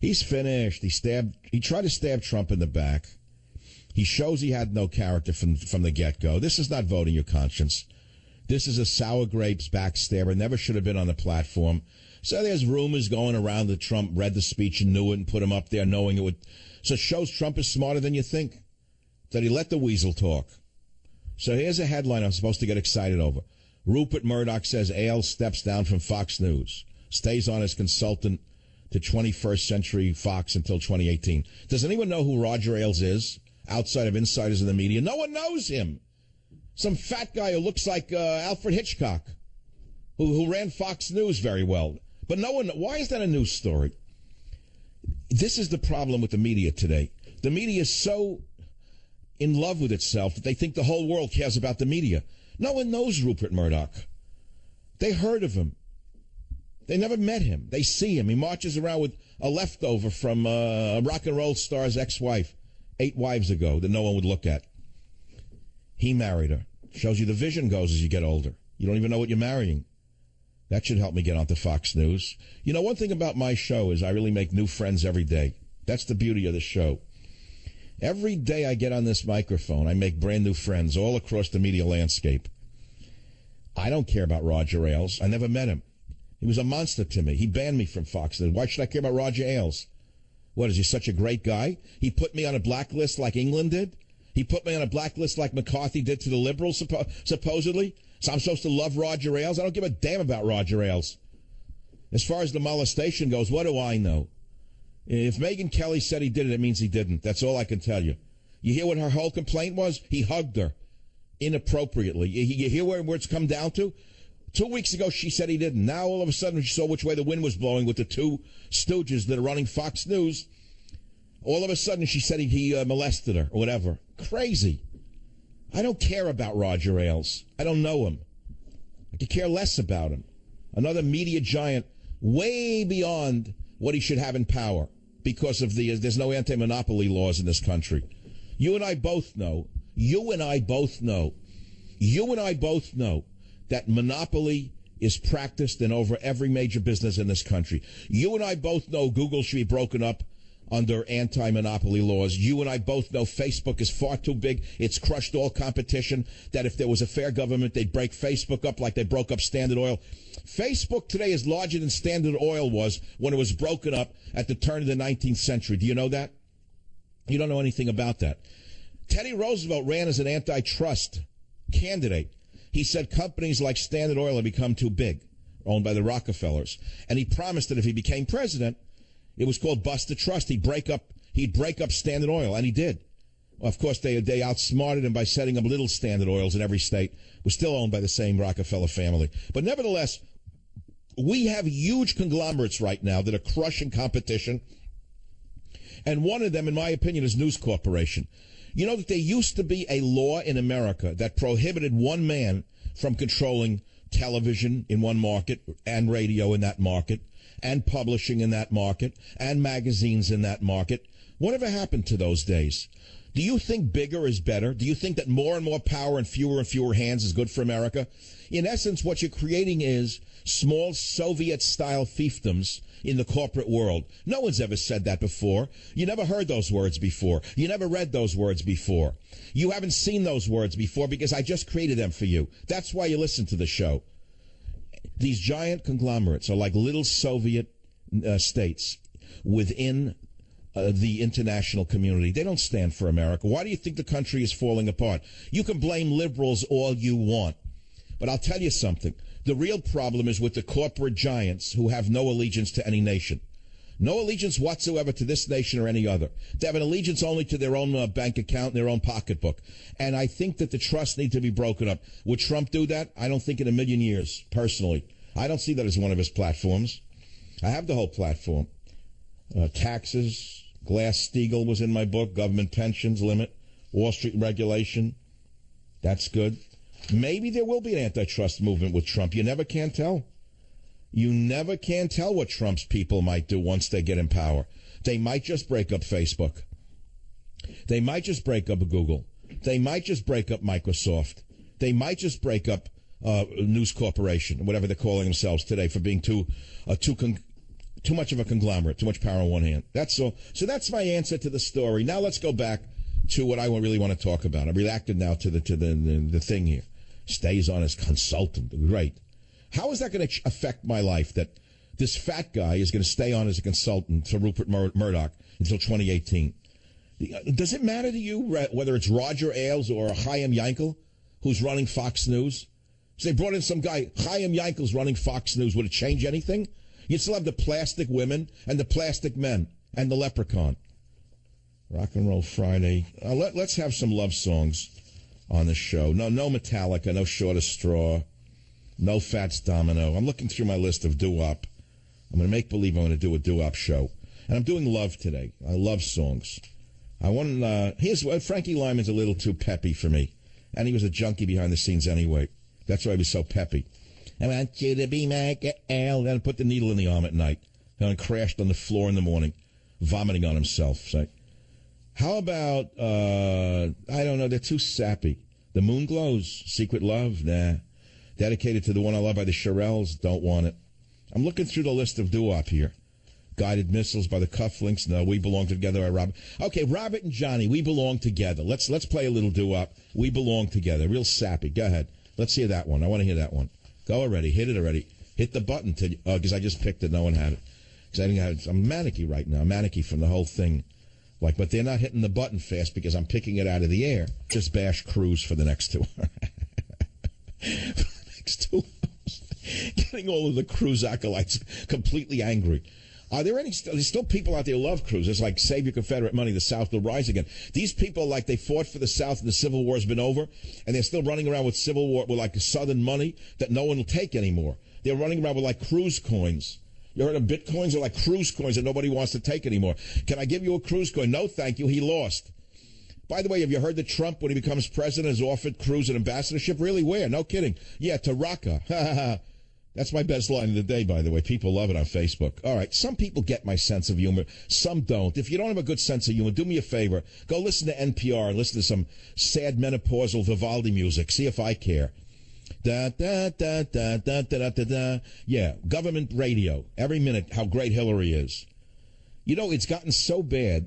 He's finished. He tried to stab Trump in the back. He shows he had no character from the get-go. This is not voting your conscience. This is a sour grapes backstabber. Never should have been on the platform. So there's rumors going around that Trump read the speech and knew it and put him up there knowing it would. So it shows Trump is smarter than you think. That he let the weasel talk. So here's a headline I'm supposed to get excited over. Rupert Murdoch says Ailes steps down from Fox News. Stays on as consultant to 21st Century Fox until 2018. Does anyone know who Roger Ailes is outside of insiders in the media? No one knows him. Some fat guy who looks like Alfred Hitchcock, who ran Fox News very well. But no one, why is that a news story? This is the problem with the media today. The media is so in love with itself that they think the whole world cares about the media. No one knows Rupert Murdoch. They heard of him. They never met him. They see him. He marches around with a leftover from a rock and roll star's ex-wife 8 wives ago that no one would look at. He married her. Shows you the vision goes as you get older. You don't even know what you're marrying. That should help me get onto Fox News. You know, one thing about my show is I really make new friends every day. That's the beauty of the show. Every day I get on this microphone, I make brand new friends all across the media landscape. I don't care about Roger Ailes. I never met him. He was a monster to me. He banned me from Fox. Why should I care about Roger Ailes? What, is he such a great guy? He put me on a blacklist like England did? He put me on a blacklist like McCarthy did to the liberals, supposedly? So I'm supposed to love Roger Ailes? I don't give a damn about Roger Ailes. As far as the molestation goes, what do I know? If Megyn Kelly said he did it, it means he didn't. That's all I can tell you. You hear what her whole complaint was? He hugged her. inappropriately. You hear where it's come down to? 2 weeks ago, she said he didn't. Now, all of a sudden, she saw which way the wind was blowing with the two stooges that are running Fox News. All of a sudden, she said he molested her or whatever. Crazy. I don't care about Roger Ailes. I don't know him. I could care less about him. Another media giant way beyond what he should have in power because of there's no anti-monopoly laws in this country. You and I both know that monopoly is practiced in over every major business in this country. You and I both know Google should be broken up under anti-monopoly laws. You and I both know Facebook is far too big. It's crushed all competition, that if there was a fair government, they'd break Facebook up like they broke up Standard Oil. Facebook today is larger than Standard Oil was when it was broken up at the turn of the 19th century. Do you know that? You don't know anything about that. Teddy Roosevelt ran as an antitrust candidate. He said companies like Standard Oil had become too big, owned by the Rockefellers. And he promised that if he became president, it was called bust the trust. He'd break up Standard Oil, and he did. Well, of course, they outsmarted him by setting up little Standard Oils in every state. It was still owned by the same Rockefeller family. But nevertheless, we have huge conglomerates right now that are crushing competition. And one of them, in my opinion, is News Corporation. You know that there used to be a law in America that prohibited one man from controlling television in one market and radio in that market and publishing in that market and magazines in that market. Whatever happened to those days? Do you think bigger is better? Do you think that more and more power and fewer hands is good for America? In essence, what you're creating is small Soviet-style fiefdoms in the corporate world. No one's ever said that before. You never heard those words before. You never read those words before. You haven't seen those words before because I just created them for you. That's why you listen to the show. These giant conglomerates are like little Soviet states within the international community. They don't stand for America. Why do you think the country is falling apart? You can blame liberals all you want. But I'll tell you something. The real problem is with the corporate giants who have no allegiance to any nation. No allegiance whatsoever to this nation or any other. They have an allegiance only to their own bank account and their own pocketbook. And I think that the trusts need to be broken up. Would Trump do that? I don't think in a million years, personally. I don't see that as one of his platforms. I have the whole platform. Taxes, Glass-Steagall was in my book, government pensions limit, Wall Street regulation. That's good. Maybe there will be an antitrust movement with Trump. You never can tell. You never can tell what Trump's people might do once they get in power. They might just break up Facebook. They might just break up Google. They might just break up Microsoft. They might just break up News Corporation, whatever they're calling themselves today, for being too much of a conglomerate, too much power in one hand. That's all. So that's my answer to the story. Now let's go back to what I really want to talk about. I'm reacted now to the thing here. Stays on as consultant. Great. How is that going to affect my life that this fat guy is going to stay on as a consultant to Rupert Murdoch until 2018? Does it matter to you whether it's Roger Ailes or Chaim Yankel who's running Fox News? So they brought in some guy, Chaim Yankel's running Fox News. Would it change anything? You'd still have the plastic women and the plastic men and the leprechaun. Rock and Roll Friday. Let's have some love songs on the show. No Metallica, no Short of Straw. No Fats Domino. I'm looking through my list of doo-wop. I'm going to make believe I'm going to do a doo-wop show. And I'm doing love today. I love songs. I want here's what Frankie Lyman's a little too peppy for me. And he was a junkie behind the scenes anyway. That's why he was so peppy. I want you to be my girl. And put the needle in the arm at night. And crashed on the floor in the morning, vomiting on himself. So, how about, I don't know, they're too sappy. The Moon Glows, Secret Love, nah. Dedicated to the One I Love by the Shirelles, don't want it. I'm looking through the list of doo-wop here. Guided Missiles by the Cufflinks, no. We Belong Together by Robert. Okay, Robert and Johnny, We Belong Together. Let's play a little doo-wop. We Belong Together, real sappy. Go ahead. Let's hear that one. I want to hear that one. Go already. Hit it already. Hit the button because I just picked it. No one had it. Because I didn't have it. I'm manicky right now. Manicky from the whole thing. But they're not hitting the button fast because I'm picking it out of the air. Just bash Cruz for the next 2 hours. Getting all of the Cruz acolytes completely angry. Are there there's still people out there who love Cruz? It's like, save your Confederate money, the South will rise again. These people, like, they fought for the South and the Civil War's been over, and they're still running around with Civil War, with, like, Southern money that no one will take anymore. They're running around with, like, Cruz coins. You heard of Bitcoins? They're like Cruz coins that nobody wants to take anymore. Can I give you a Cruz coin? No, thank you. He lost. By the way, have you heard that Trump, when he becomes president, has offered Cruz an ambassadorship? Really? Where? No kidding. Yeah, to Raqqa. That's my best line of the day, by the way. People love it on Facebook. All right, some people get my sense of humor. Some don't. If you don't have a good sense of humor, do me a favor. Go listen to NPR and listen to some sad menopausal Vivaldi music. See if I care. Da, da, da, da, da, da, da, da. Yeah, government radio. Every minute, how great Hillary is. You know, it's gotten so bad.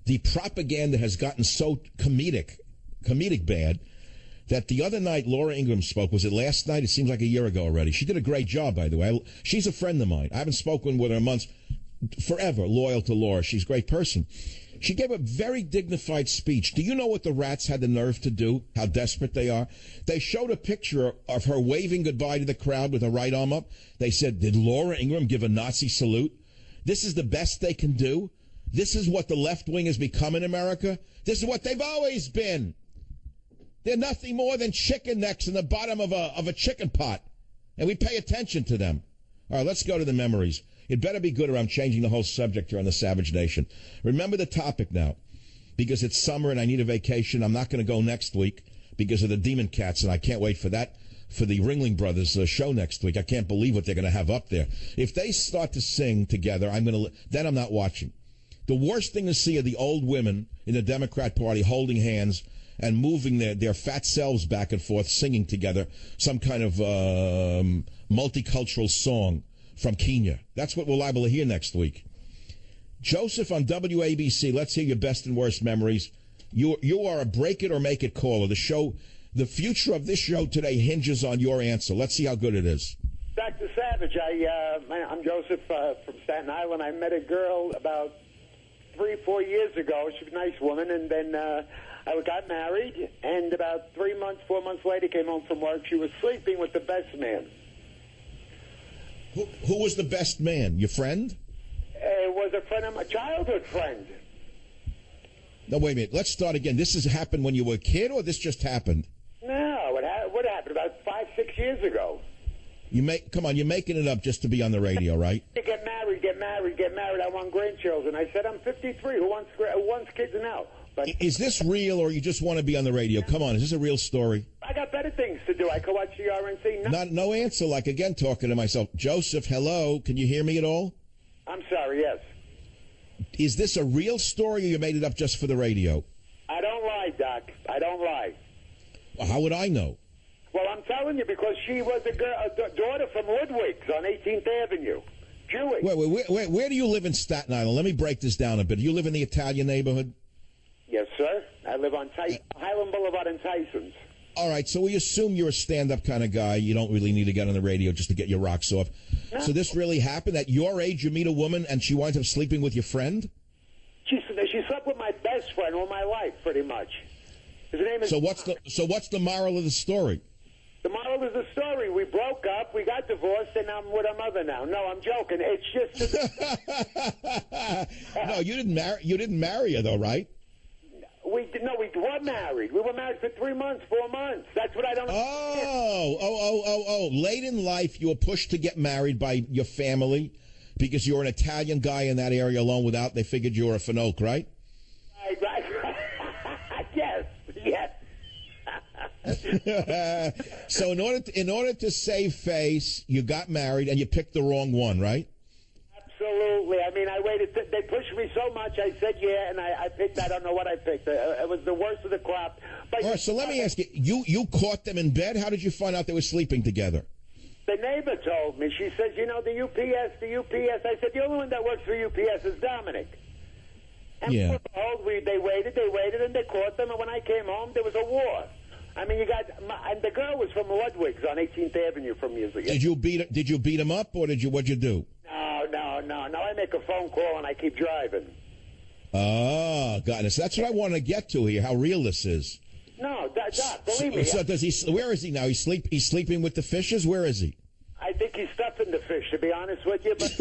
The propaganda has gotten so comedic bad, that the other night Laura Ingraham spoke. Was it last night? It seems like a year ago already. She did a great job, by the way. She's a friend of mine. I haven't spoken with her in months. Forever loyal to Laura. She's a great person. She gave a very dignified speech. Do you know what the rats had the nerve to do? How desperate they are? They showed a picture of her waving goodbye to the crowd with her right arm up. They said, did Laura Ingraham give a Nazi salute? This is the best they can do? This is what the left wing has become in America? This is what they've always been. They're nothing more than chicken necks in the bottom of a chicken pot. And we pay attention to them. All right, let's go to the memories. It better be good or I'm changing the whole subject here on the Savage Nation. Remember the topic now, because it's summer and I need a vacation. I'm not going to go next week because of the Demon Cats, and I can't wait for that, for the Ringling Brothers show next week. I can't believe what they're going to have up there. If they start to sing together, then I'm not watching. The worst thing to see are the old women in the Democrat Party holding hands and moving their fat selves back and forth, singing together some kind of multicultural song from Kenya. That's what we're liable to hear next week. Joseph on WABC, let's hear your best and worst memories. You are a break it or make it caller. The future of this show today hinges on your answer. Let's see how good it is. Dr. Savage, I'm Joseph from Staten Island. I met a girl about 3-4 years ago. She was a nice woman, and then I got married, and about 4 months later, came home from work. She was sleeping with the best man. Who was the best man? Your friend? It was a friend of my childhood friend. No, wait a minute. Let's start again. This has happened when you were a kid, or this just happened? No, what happened about 5-6 years ago. Come on, you're making it up just to be on the radio, right? Get married. I want grandchildren. I said, I'm 53. Who wants kids now? But is this real, or you just want to be on the radio? Come on, is this a real story? I got better things to do. I could watch the RNC. No answer, like, again, talking to myself. Joseph, hello, can you hear me at all? I'm sorry, yes. Is this a real story, or you made it up just for the radio? I don't lie, Doc. I don't lie. Well, how would I know? Well, I'm telling you, because she was a daughter from Ludwig's on 18th Avenue. Jewish. Wait, where do you live in Staten Island? Let me break this down a bit. Do you live in the Italian neighborhood? Yes, sir. I live on Highland Boulevard in Tyson's. All right, so we assume you're a stand-up kind of guy. You don't really need to get on the radio just to get your rocks off. No. So this really happened? At your age, you meet a woman and she winds up sleeping with your friend? She slept with my best friend all my life, pretty much. His name is. So what's the moral of the story? The moral of the story: we broke up, we got divorced, and I'm with her mother now. No, I'm joking. It's just. No, you didn't marry her, though, right? We were married. We were married for 3 months, 4 months. That's what I don't understand. Oh. Late in life, you were pushed to get married by your family because you're an Italian guy in that area alone without, they figured you were a Finoke, right? Right. Yes. So in order to save face, you got married and you picked the wrong one, right? Absolutely. I mean, I waited. They pushed me so much. I said yeah, and I picked. I don't know what I picked. It was the worst of the crop. But all right. So let me ask you. You caught them in bed. How did you find out they were sleeping together? The neighbor told me. She says, the UPS. I said, the only one that works for UPS is Dominic. And yeah. They waited, and they caught them. And when I came home, there was a war. I mean, and the girl was from Ludwig's on 18th Avenue from years ago. Did you beat him up, or what'd you do? No. I make a phone call and I keep driving. Oh, goodness. That's what I want to get to here, how real this is. No, Doc, believe me. So where is he now? He's sleeping with the fishes? Where is he? I think he's stuck roughing the fish, to be honest with you. But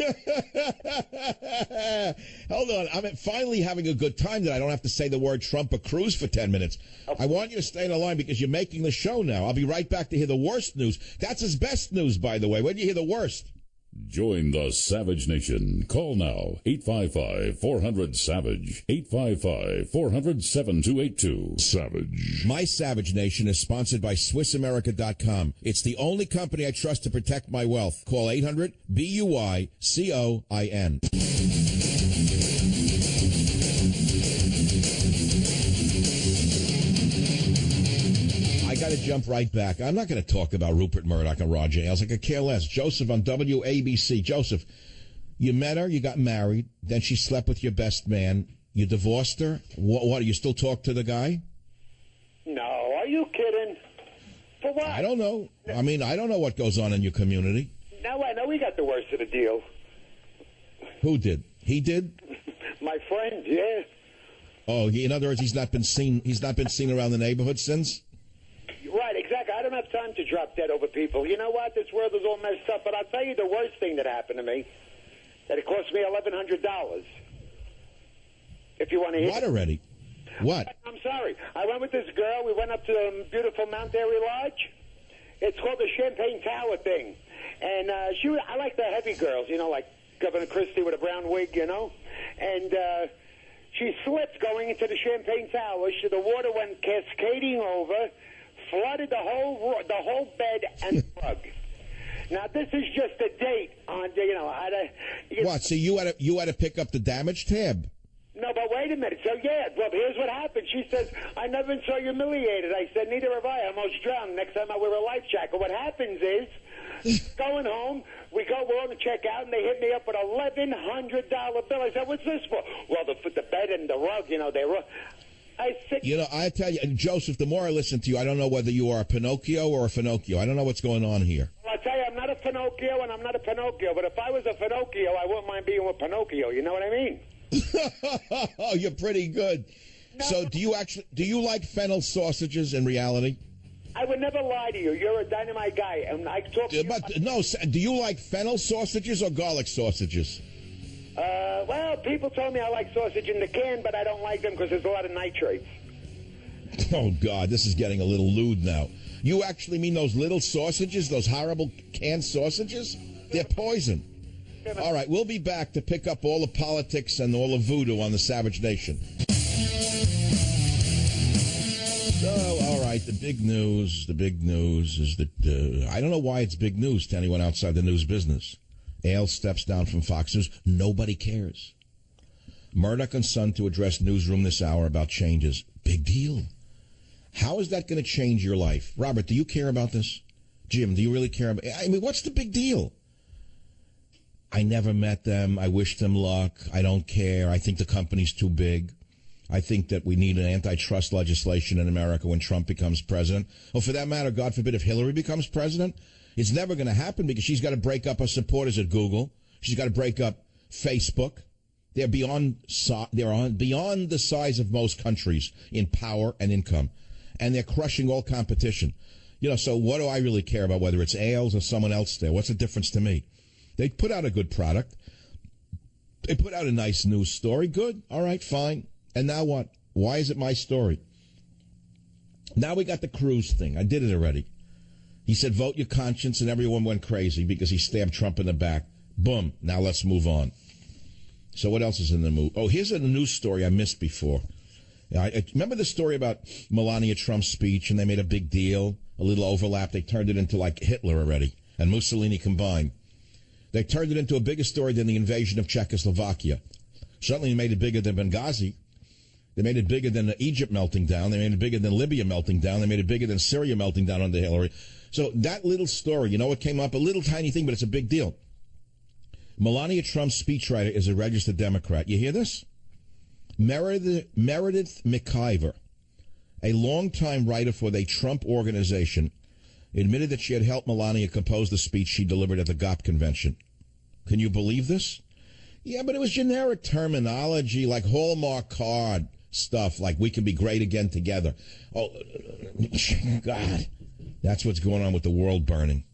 hold on, I'm finally having a good time that I don't have to say the word Trump or Cruz for 10 minutes. I want you to stay on the line because you're making the show now. I'll be right back to hear the worst news. That's his best news, by the way. When do you hear the worst? Join the Savage Nation. Call now, 855-400-SAVAGE, 855-400-7282. Savage. My Savage Nation is sponsored by SwissAmerica.com. It's the only company I trust to protect my wealth. Call 800-BUI-COIN. I got to jump right back. I'm not going to talk about Rupert Murdoch and Roger Ailes. I could care less. Joseph on WABC. Joseph, you met her, you got married, then she slept with your best man. You divorced her. What do you still talk to the guy? no, are you kidding? For what? I don't know. I mean, I don't know what goes on in your community. Now I know we got the worst of the deal. Who did? He did? My friend, yeah. Oh, in other words, he's not been seen around the neighborhood since? Right, exactly. I don't have time to drop dead over people. You know what? This world is all messed up. But I'll tell you the worst thing that happened to me. That it cost me $1,100. If you want to hear. What already? What? I'm sorry. I went with this girl. We went up to beautiful Mount Airy Lodge. It's called the Champagne Tower thing. And I like the heavy girls, you know, like Governor Christie with a brown wig, you know. And she slipped going into the Champagne Tower. The water went cascading over, flooded the whole bed and the rug. Now this is just a date on, you know. What? So you had to pick up the damage tab? No, but wait a minute. So, yeah, well, here's what happened. She says, I never been so humiliated. I said, neither have I. I almost drowned. Next time I wear a life jacket. What happens is, going home, we're on to check out, and they hit me up with a $1,100 bill. I said, what's this for? Well, the bed and the rug, you know, they were... I said... You know, I tell you, Joseph, the more I listen to you, I don't know whether you are a Pinocchio or a Finocchio. I don't know what's going on here. Well, I tell you, I'm not a Finocchio, and I'm not a Pinocchio. But if I was a Finocchio, I wouldn't mind being with Pinocchio. You know what I mean? Oh, you're pretty good. No. So do you like fennel sausages in reality? I would never lie to you. You're a dynamite guy. And I talk to no, do you like fennel sausages or garlic sausages? Well, people told me I like sausage in the can, but I don't like them because there's a lot of nitrates. Oh, God, this is getting a little lewd now. You actually mean those little sausages, those horrible canned sausages? They're poison. All right, we'll be back to pick up all the politics and all the voodoo on the Savage Nation. So, all right, the big news is that, I don't know why it's big news to anyone outside the news business. Ailes steps down from Fox News. Nobody cares. Murdoch and Son to address newsroom this hour about changes. Big deal. How is that going to change your life? Robert, do you care about this? Jim, do you really care about it? I mean, what's the big deal? I never met them. I wish them luck. I don't care. I think the company's too big. I think that we need an antitrust legislation in America when Trump becomes president. Or for that matter, God forbid, if Hillary becomes president. It's never going to happen because she's got to break up her supporters at Google. She's got to break up Facebook. They're beyond the size of most countries in power and income. And they're crushing all competition. You know, so what do I really care about whether it's Ailes or someone else there? What's the difference to me? They put out a good product. They put out a nice news story. Good. All right, fine. And now what? Why is it my story? Now we got the Cruz thing. I did it already. He said, vote your conscience, and everyone went crazy because he stabbed Trump in the back. Boom. Now let's move on. So what else is in the move? Oh, here's a news story I missed before. I remember the story about Melania Trump's speech, and they made a big deal, a little overlap. They turned it into like Hitler already and Mussolini combined. They turned it into a bigger story than the invasion of Czechoslovakia. Certainly made it bigger than Benghazi. They made it bigger than Egypt melting down. They made it bigger than Libya melting down. They made it bigger than Syria melting down under Hillary. So that little story, you know, it came up, a little tiny thing, but it's a big deal. Melania Trump's speechwriter is a registered Democrat. You hear this? Meredith McIver, a longtime writer for the Trump Organization, admitted that she had helped Melania compose the speech she delivered at the GOP convention. Can you believe this? Yeah, but it was generic terminology like Hallmark card stuff, like we can be great again together. Oh, God. That's what's going on with the world burning.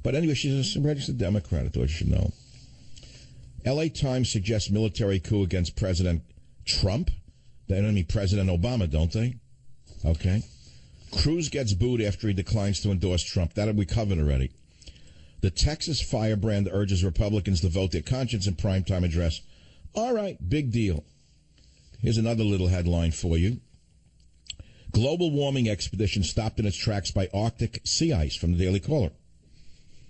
But anyway, she's a registered Democrat. I thought you should know. L.A. Times suggests military coup against President Trump. They don't mean President Obama, don't they? Okay. Cruz gets booed after he declines to endorse Trump. That we covered already. The Texas firebrand urges Republicans to vote their conscience in primetime address. All right, big deal. Here's another little headline for you. Global warming expedition stopped in its tracks by Arctic sea ice, from the Daily Caller.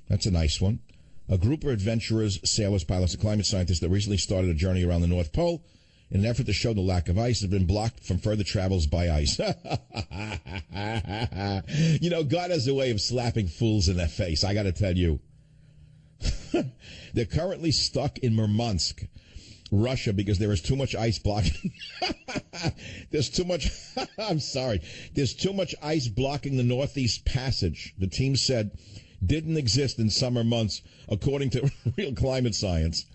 That's a nice one. A group of adventurers, sailors, pilots, and climate scientists that recently started a journey around the North Pole in an effort to show the lack of ice have been blocked from further travels by ice. You know, God has a way of slapping fools in the face, I got to tell you. They're currently stuck in Murmansk, Russia, because there is too much ice blocking. There's too much, I'm sorry. There's too much ice blocking the Northeast Passage, the team said didn't exist in summer months, according to Real Climate Science.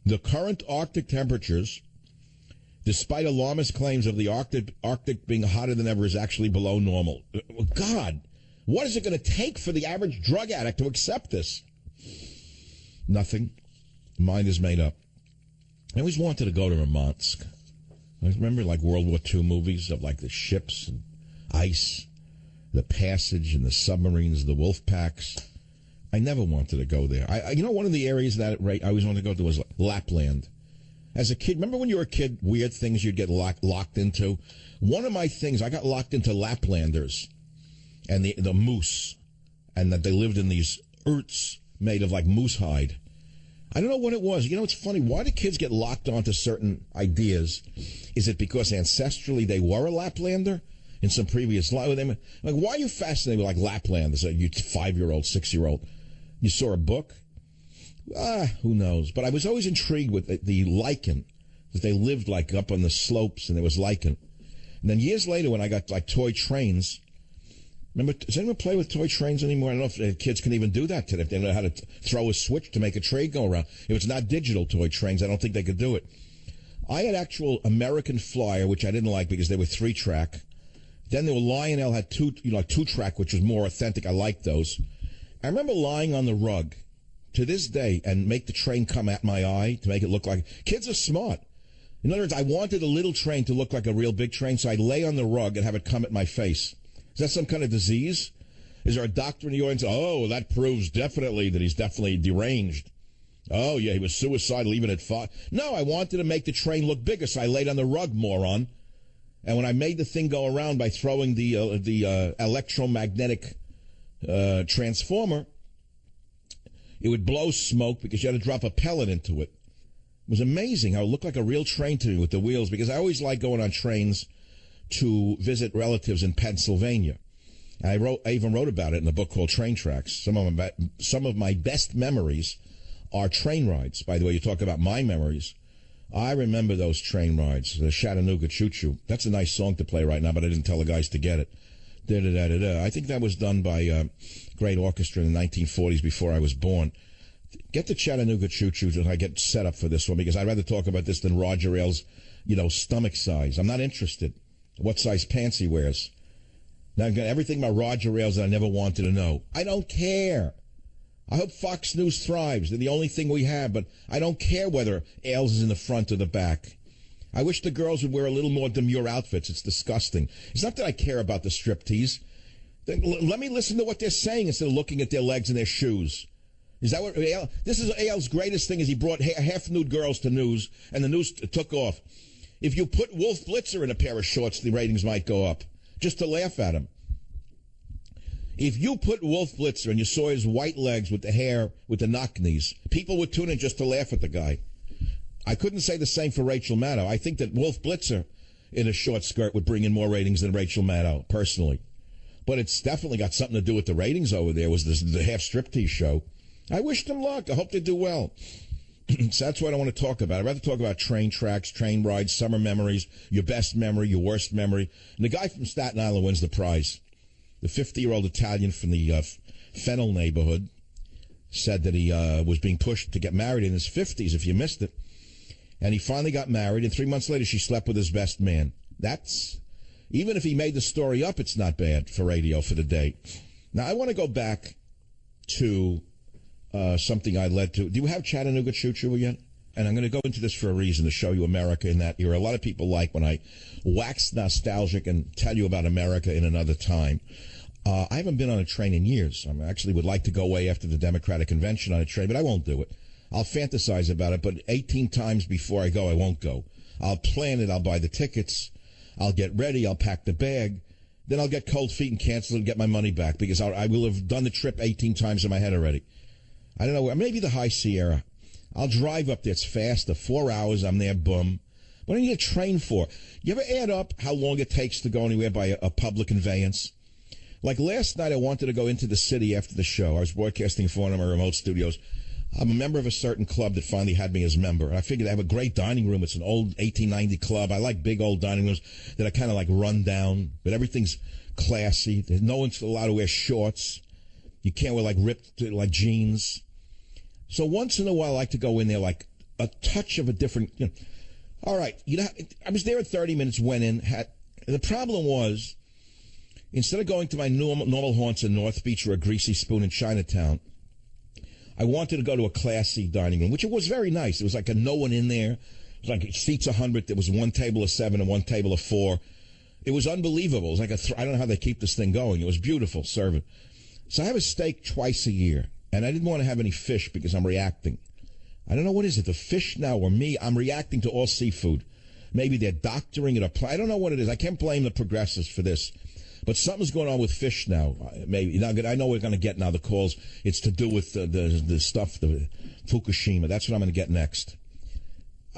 The current Arctic temperatures, despite alarmist claims of the Arctic being hotter than ever, is actually below normal. God, what is it going to take for the average drug addict to accept this? Nothing. Mind is made up. I always wanted to go to Murmansk. I remember like World War II movies of like the ships and ice, the passage and the submarines, the wolf packs. I never wanted to go there. You know, one of the areas that I always wanted to go to was Lapland. As a kid, remember when you were a kid, weird things you'd get locked into? One of my things, I got locked into Laplanders and the moose, and that they lived in these yurts made of like moose hide. I don't know what it was. You know, it's funny. Why do kids get locked onto certain ideas? Is it because ancestrally they were a Laplander in some previous life? Like, why are you fascinated with like Laplanders? You 5-year-old, 6-year-old. You saw a book? Who knows? But I was always intrigued with the lichen, that they lived like up on the slopes and there was lichen. And then years later when I got like toy trains, remember, does anyone play with toy trains anymore? I don't know if kids can even do that today, if they know how to throw a switch to make a train go around. If it's not digital toy trains, I don't think they could do it. I had actual American Flyer, which I didn't like because they were 3-track. Then there were Lionel had 2-track, which was more authentic. I liked those. I remember lying on the rug to this day and make the train come at my eye to make it look like... Kids are smart. In other words, I wanted a little train to look like a real big train, so I'd lay on the rug and have it come at my face. Is that some kind of disease? Is there a doctor in the audience? Oh, that proves definitely that he's definitely deranged. Oh, yeah, he was suicidal even at 5. No, I wanted to make the train look bigger, so I laid on the rug, moron. And when I made the thing go around by throwing the electromagnetic transformer, it would blow smoke because you had to drop a pellet into it. It was amazing how it looked like a real train to me with the wheels, because I always like going on trains to visit relatives in Pennsylvania. I even wrote about it in a book called Train Tracks. Some of my best memories are train rides. By the way, you talk about my memories. I remember those train rides, the Chattanooga Choo Choo. That's a nice song to play right now, but I didn't tell the guys to get it. Da-da-da-da-da. I think that was done by a great orchestra in the 1940s before I was born. Get the Chattanooga Choo Choo till I get set up for this one, because I'd rather talk about this than Roger Ailes' stomach size. I'm not interested. What size pants he wears. Now I've got everything about Roger Ailes that I never wanted to know. I don't care. I hope Fox News thrives. They're the only thing we have, but I don't care whether Ailes is in the front or the back. I wish the girls would wear a little more demure outfits. It's disgusting. It's not that I care about the striptease. Let me listen to what they're saying instead of looking at their legs and their shoes. Is that what this is? Ailes' greatest thing is he brought half-nude girls to news, and the news took off. If you put Wolf Blitzer in a pair of shorts, the ratings might go up, just to laugh at him. If you put Wolf Blitzer and you saw his white legs with the hair, with the knock knees, people would tune in just to laugh at the guy. I couldn't say the same for Rachel Maddow. I think that Wolf Blitzer in a short skirt would bring in more ratings than Rachel Maddow, personally. But it's definitely got something to do with the ratings over there, was the half striptease show. I wish them luck. I hope they do well. So that's what I want to talk about. I'd rather talk about train tracks, train rides, summer memories, your best memory, your worst memory. And the guy from Staten Island wins the prize. The 50-year-old Italian from the Fennel neighborhood said that he was being pushed to get married in his 50s, if you missed it. And he finally got married, and 3 months later she slept with his best man. That's, even if he made the story up, it's not bad for radio for the day. Now, I want to go back to something I led to. Do you have Chattanooga Choo Choo yet? And I'm going to go into this for a reason, to show you America in that era. A lot of people like when I wax nostalgic and tell you about America in another time. I haven't been on a train in years. I actually would like to go away after the Democratic Convention on a train, but I won't do it. I'll fantasize about it, but 18 times before I go, I won't go. I'll plan it. I'll buy the tickets. I'll get ready. I'll pack the bag. Then I'll get cold feet and cancel and get my money back because I will have done the trip 18 times in my head already. I don't know. Maybe the High Sierra. I'll drive up there. It's faster. 4 hours. I'm there. Boom. What do you need a train for? You ever add up how long it takes to go anywhere by a public conveyance? Like last night, I wanted to go into the city after the show. I was broadcasting from one of my remote studios. I'm a member of a certain club that finally had me as a member. And I figured I have a great dining room. It's an old 1890 club. I like big old dining rooms that are kind of like run down, but everything's classy. There's no one's allowed to wear shorts. You can't wear like ripped like jeans. So once in a while, I like to go in there like a touch of a different, all right. I was there at 30 minutes, went in. The problem was, instead of going to my normal haunts in North Beach or a Greasy Spoon in Chinatown, I wanted to go to a classy dining room, which it was very nice. It was like no one in there. It was like seats 100. There was one table of 7 and one table of 4. It was unbelievable. It was like I don't know how they keep this thing going. It was beautiful serving. So I have a steak twice a year. And I didn't want to have any fish because I'm reacting. I don't know what is it, the fish now or me. I'm reacting to all seafood. Maybe they're doctoring it. I don't know what it is. I can't blame the progressives for this. But something's going on with fish now. Maybe I know we're going to get now the calls. It's to do with the stuff, the Fukushima. That's what I'm going to get next.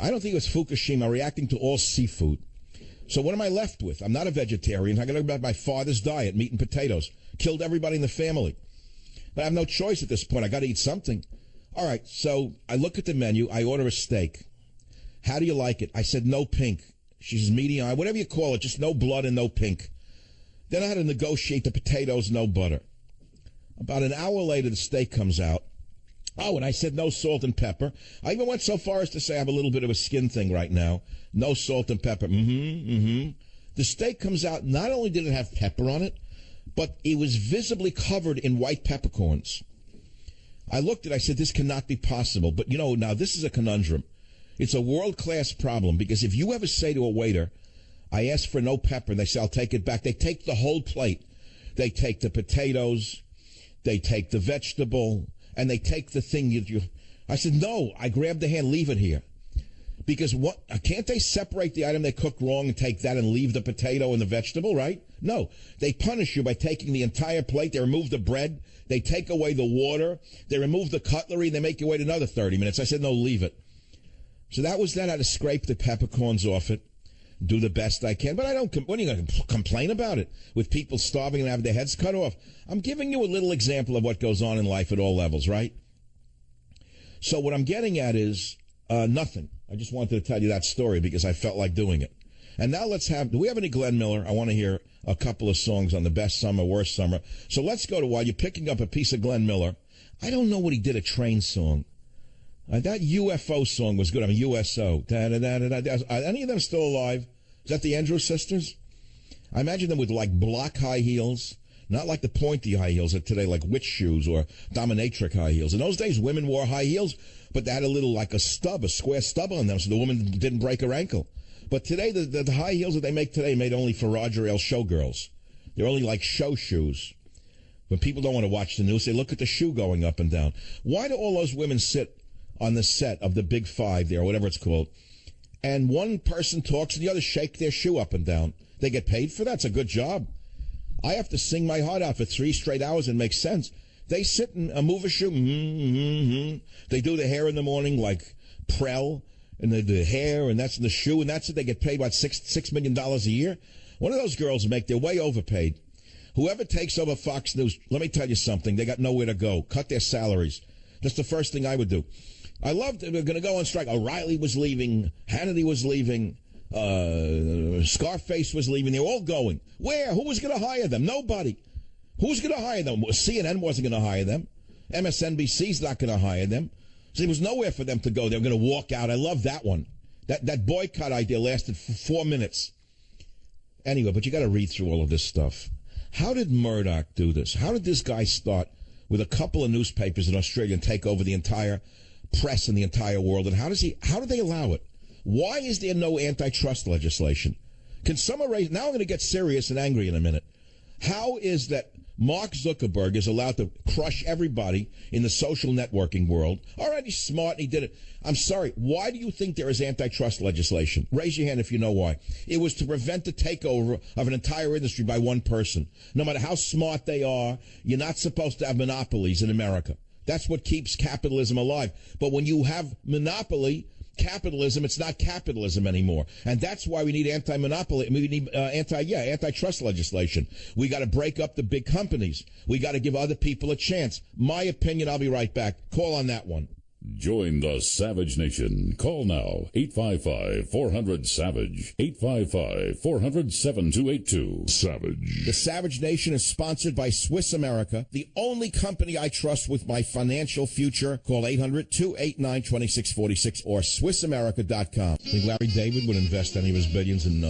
I don't think it was Fukushima. I'm reacting to all seafood. So what am I left with? I'm not a vegetarian. I'm going to go about my father's diet, meat and potatoes. Killed everybody in the family. But I have no choice at this point. I got to eat something. All right, so I look at the menu. I order a steak. How do you like it? I said no pink. She says medium, whatever you call it, just no blood and no pink. Then I had to negotiate the potatoes, no butter. About an hour later, the steak comes out. Oh, and I said no salt and pepper. I even went so far as to say I have a little bit of a skin thing right now. No salt and pepper. The steak comes out. Not only did it have pepper on it, but it was visibly covered in white peppercorns. I looked at it, I said, this cannot be possible. But, now this is a conundrum. It's a world-class problem because if you ever say to a waiter, I asked for no pepper, and they say, I'll take it back, they take the whole plate. They take the potatoes, they take the vegetable, and they take the thing. I said, no, I grabbed the hand, leave it here. Because can't they separate the item they cooked wrong and take that and leave the potato and the vegetable, right? No. They punish you by taking the entire plate. They remove the bread. They take away the water. They remove the cutlery. They make you wait another 30 minutes. I said, no, leave it. So that was that. I had to scrape the peppercorns off it, do the best I can. But I don't, what are you going to complain about it? With people starving and having their heads cut off. I'm giving you a little example of what goes on in life at all levels, right? So what I'm getting at is nothing. I just wanted to tell you that story because I felt like doing it. And now do we have any Glenn Miller? I want to hear a couple of songs on the best summer, worst summer. So let's go to, while you're picking up a piece of Glenn Miller, I don't know what he did, a train song. That UFO song was good. I mean, USO. Are any of them still alive? Is that the Andrews Sisters? I imagine them with like black high heels, not like the pointy high heels of today, like witch shoes or dominatrix high heels. In those days, women wore high heels, but they had a little, like a square stub on them, so the woman didn't break her ankle. But today, the high heels that they make today made only for Roger Ailes showgirls. They're only like show shoes. When people don't want to watch the news, they look at the shoe going up and down. Why do all those women sit on the set of the Big Five there, or whatever it's called, and one person talks and the other shake their shoe up and down? They get paid for that. It's a good job. I have to sing my heart out for 3 straight hours and make sense. They sit and move a shoe. They do the hair in the morning like Prell, and they do the hair, and that's in the shoe, and that's it. They get paid, what, $6 million a year? One of those girls they're way overpaid. Whoever takes over Fox News, let me tell you something, they got nowhere to go. Cut their salaries. That's the first thing I would do. I loved, they're going to go on strike. O'Reilly was leaving. Hannity was leaving. Scarface was leaving. They were all going. Where? Who was going to hire them? Nobody. Who's going to hire them? CNN wasn't going to hire them. MSNBC's not going to hire them. So there was nowhere for them to go. They were going to walk out. I love that one. That boycott idea lasted for 4 minutes. Anyway, but you got to read through all of this stuff. How did Murdoch do this? How did this guy start with a couple of newspapers in Australia and take over the entire press in the entire world? And how do they allow it? Why is there no antitrust legislation? Can someone raise, now I'm going to get serious and angry in a minute. How is that Mark Zuckerberg is allowed to crush everybody in the social networking world? All right, he's smart and he did it. I'm sorry, why do you think there is antitrust legislation? Raise your hand if you know why. It was to prevent the takeover of an entire industry by one person. No matter how smart they are, you're not supposed to have monopolies in America. That's what keeps capitalism alive. But when you have monopoly, capitalism, it's not capitalism anymore. And that's why we need anti-monopoly. We need antitrust legislation. We got to break up the big companies. We got to give other people a chance. My opinion, I'll be right back. Call on that one. Join the Savage Nation. Call now, 855-400-SAVAGE, 855-400-7282. Savage. The Savage Nation is sponsored by Swiss America, the only company I trust with my financial future. Call 800-289-2646 or SwissAmerica.com. Think Larry David would invest any of his billions in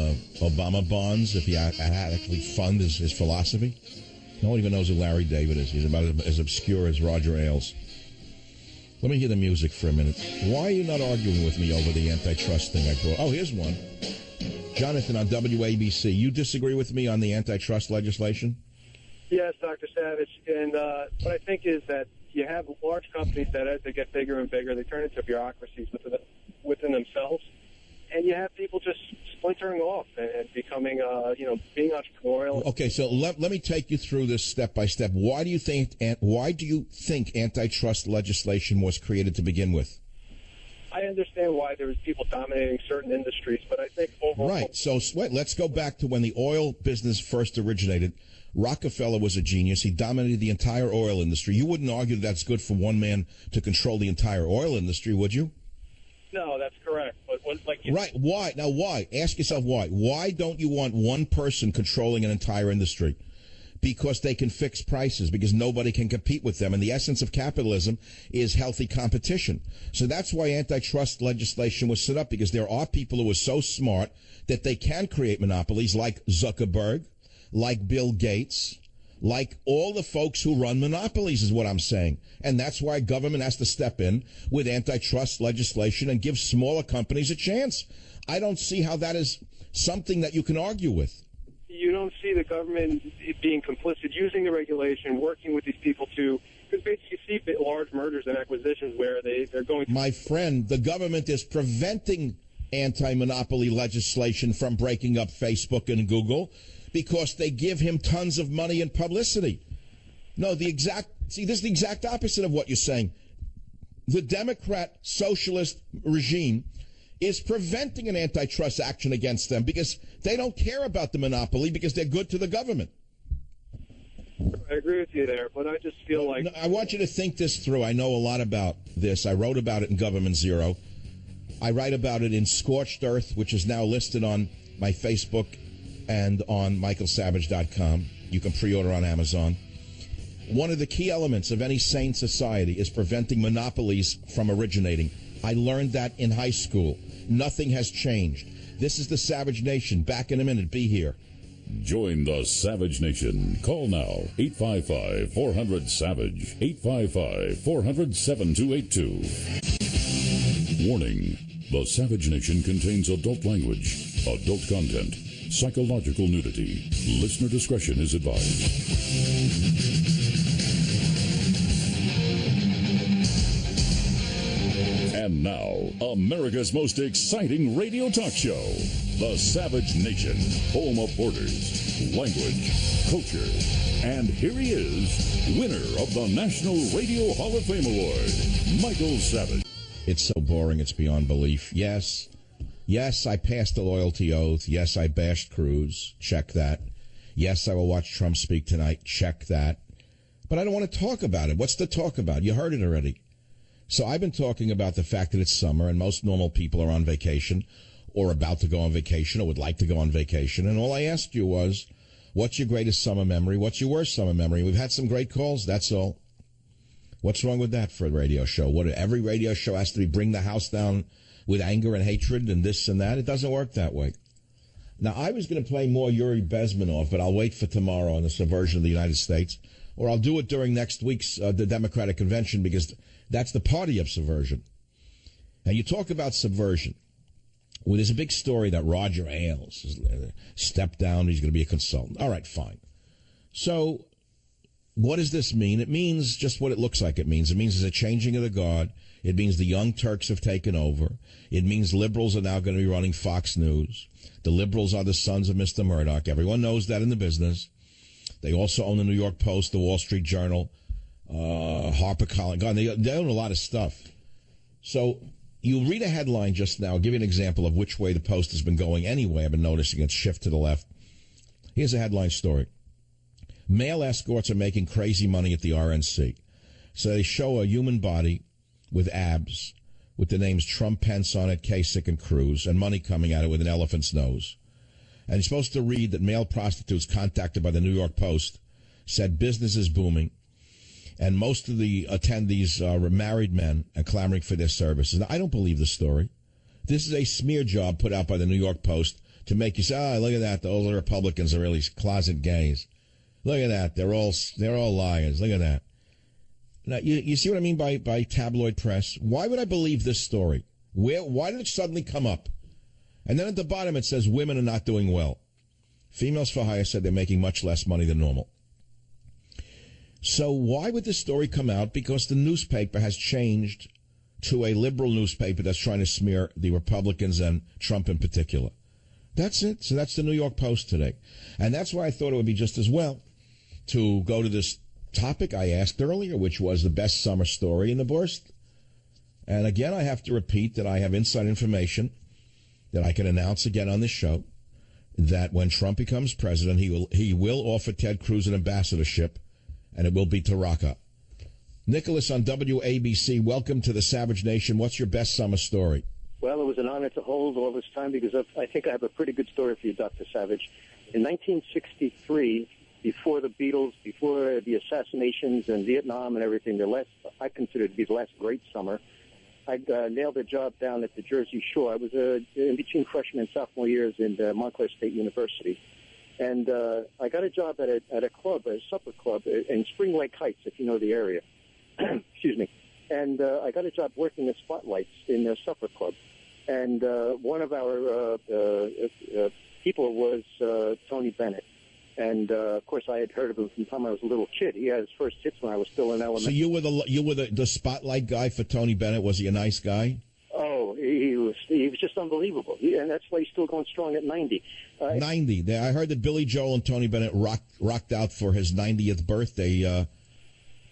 Obama bonds if he actually fund his philosophy? No one even knows who Larry David is. He's about as obscure as Roger Ailes. Let me hear the music for a minute. Why are you not arguing with me over the antitrust thing I brought? Oh, here's one. Jonathan on WABC. You disagree with me on the antitrust legislation? Yes, Dr. Savage. And what I think is that you have large companies that as they get bigger and bigger, they turn into bureaucracies within themselves. And you have people just splintering off and becoming, being entrepreneurial. Okay, so let me take you through this step by step. Why do you think antitrust legislation was created to begin with? I understand why there was people dominating certain industries, but I think overall... Right, so let's go back to when the oil business first originated. Rockefeller was a genius. He dominated the entire oil industry. You wouldn't argue that's good for one man to control the entire oil industry, would you? No, that's correct. But right, why? Now, why? Ask yourself why. Why don't you want one person controlling an entire industry? Because they can fix prices, because nobody can compete with them. And the essence of capitalism is healthy competition. So that's why antitrust legislation was set up, because there are people who are so smart that they can create monopolies like Zuckerberg, like Bill Gates, like all the folks who run monopolies is what I'm saying. And that's why government has to step in with antitrust legislation and give smaller companies a chance. I don't see how that is something that you can argue with. You don't see the government being complicit, using the regulation, working with these people to, because basically you see large mergers and acquisitions where they're going to... My friend, the government is preventing anti-monopoly legislation from breaking up Facebook and Google because they give him tons of money and publicity. No, this is the exact opposite of what you're saying. The Democrat socialist regime is preventing an antitrust action against them because they don't care about the monopoly because they're good to the government. I agree with you there, but I just feel like... I want you to think this through. I know a lot about this. I wrote about it in Government Zero. I write about it in Scorched Earth, which is now listed on my Facebook and on michaelsavage.com. You can pre-order on Amazon. One of the key elements of any sane society is preventing monopolies from originating. I learned that in high school. Nothing has changed. This is the Savage Nation. Back in a minute. Be here. Join the Savage Nation. Call now, 855-400-SAVAGE, 855-400-7282. Warning, the Savage Nation contains adult language, adult content, psychological nudity. Listener discretion is advised. And now, America's most exciting radio talk show, The Savage Nation, home of borders, language, culture. And here he is, winner of the National Radio Hall of Fame Award, Michael Savage. It's so boring, it's beyond belief. Yes, I passed the loyalty oath. Yes, I bashed Cruz. Check that. Yes, I will watch Trump speak tonight. Check that. But I don't want to talk about it. What's to talk about? You heard it already. So I've been talking about the fact that it's summer and most normal people are on vacation or about to go on vacation or would like to go on vacation. And all I asked you was, what's your greatest summer memory? What's your worst summer memory? We've had some great calls. That's all. What's wrong with that for a radio show? Every radio show has to bring the house down with anger and hatred and this and that. It doesn't work that way. Now, I was going to play more Yuri Bezmenov, but I'll wait for tomorrow on the Subversion of the United States. or I'll do it during next week's the Democratic convention, because that's the party of subversion. And you talk about subversion. Well, there's a big story that Roger Ailes has stepped down. He's going to be a consultant. All right, fine. So what does this mean? It means just what it looks like it means. It means there's a changing of the guard. It means the Young Turks have taken over. It means liberals are now going to be running Fox News. The liberals are the sons of Mr. Murdoch. Everyone knows that in the business. They also own the New York Post, the Wall Street Journal, HarperCollins. God, they own a lot of stuff. So you read a headline just now. I'll give you an example of which way the Post has been going anyway. I've been noticing it shift to the left. Here's a headline story. Male escorts are making crazy money at the RNC. So they show a human body with abs, with the names Trump, Pence on it, Kasich, and Cruz, and money coming at it with an elephant's nose. And you're supposed to read that male prostitutes contacted by the New York Post said business is booming, and most of the attendees are married men and clamoring for their services. Now, I don't believe the story. This is a smear job put out by the New York Post to make you say, look at that, the older Republicans are really closet gays. Look at that, they're all liars. Look at that. Now, you see what I mean by tabloid press? Why would I believe this story? Why did it suddenly come up? And then at the bottom it says women are not doing well. Females for Hire said they're making much less money than normal. So why would this story come out? Because the newspaper has changed to a liberal newspaper that's trying to smear the Republicans and Trump in particular. That's it. So that's the New York Post today. And that's why I thought it would be just as well to go to this topic I asked earlier, which was the best summer story in the burst. And again, I have to repeat that I have inside information that I can announce again on this show, that when Trump becomes president, he will offer Ted Cruz an ambassadorship, and it will be to Raqqa. Nicholas on WABC, welcome to the Savage Nation. What's your best summer story? Well, it was an honor to hold all this time because I think I have a pretty good story for you, Dr. Savage. In 1963, before the Beatles, before the assassinations in Vietnam and everything, I consider it to be the last great summer. I nailed a job down at the Jersey Shore. I was in between freshman and sophomore years in Montclair State University. And I got a job at a club, a supper club in Spring Lake Heights, if you know the area. Excuse me. And I got a job working at Spotlights in a supper club. And one of our people was Tony Bennett. And of course, I had heard of him from the time I was a little kid. He had his first hits when I was still in elementary. So you were the spotlight guy for Tony Bennett. Was he a nice guy? Oh, he was just unbelievable, and that's why he's still going strong at 90. 90. I heard that Billy Joel and Tony Bennett rocked out for his 90th birthday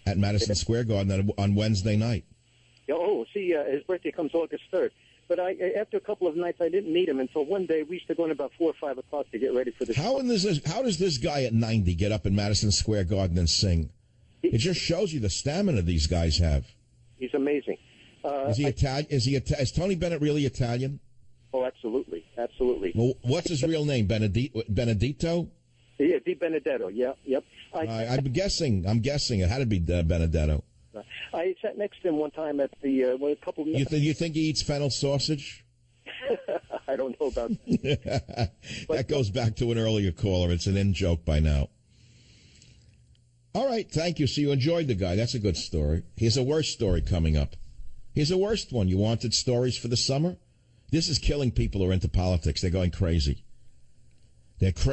at Madison Square Garden on Wednesday night. Oh, see, his birthday comes August 3rd. But after a couple of nights, I didn't meet him until one day we used to go in about 4 or 5 o'clock to get ready for the show. How does this guy at 90 get up in Madison Square Garden and sing? It just shows you the stamina these guys have. He's amazing. Is he Italian? Is Tony Bennett really Italian? Oh, absolutely, absolutely. Well, what's his real name? Benedetto? Yeah, Di Benedetto. Yeah, yep. I'm guessing. It had to be Benedetto. I sat next to him one time at the a couple. You think he eats fennel sausage? I don't know about that. Goes back to an earlier caller. It's an in joke by now. All right, thank you. So you enjoyed the guy. That's a good story. Here's a worse story coming up. Here's a worst one. You wanted stories for the summer? This is killing people who are into politics. They're going crazy.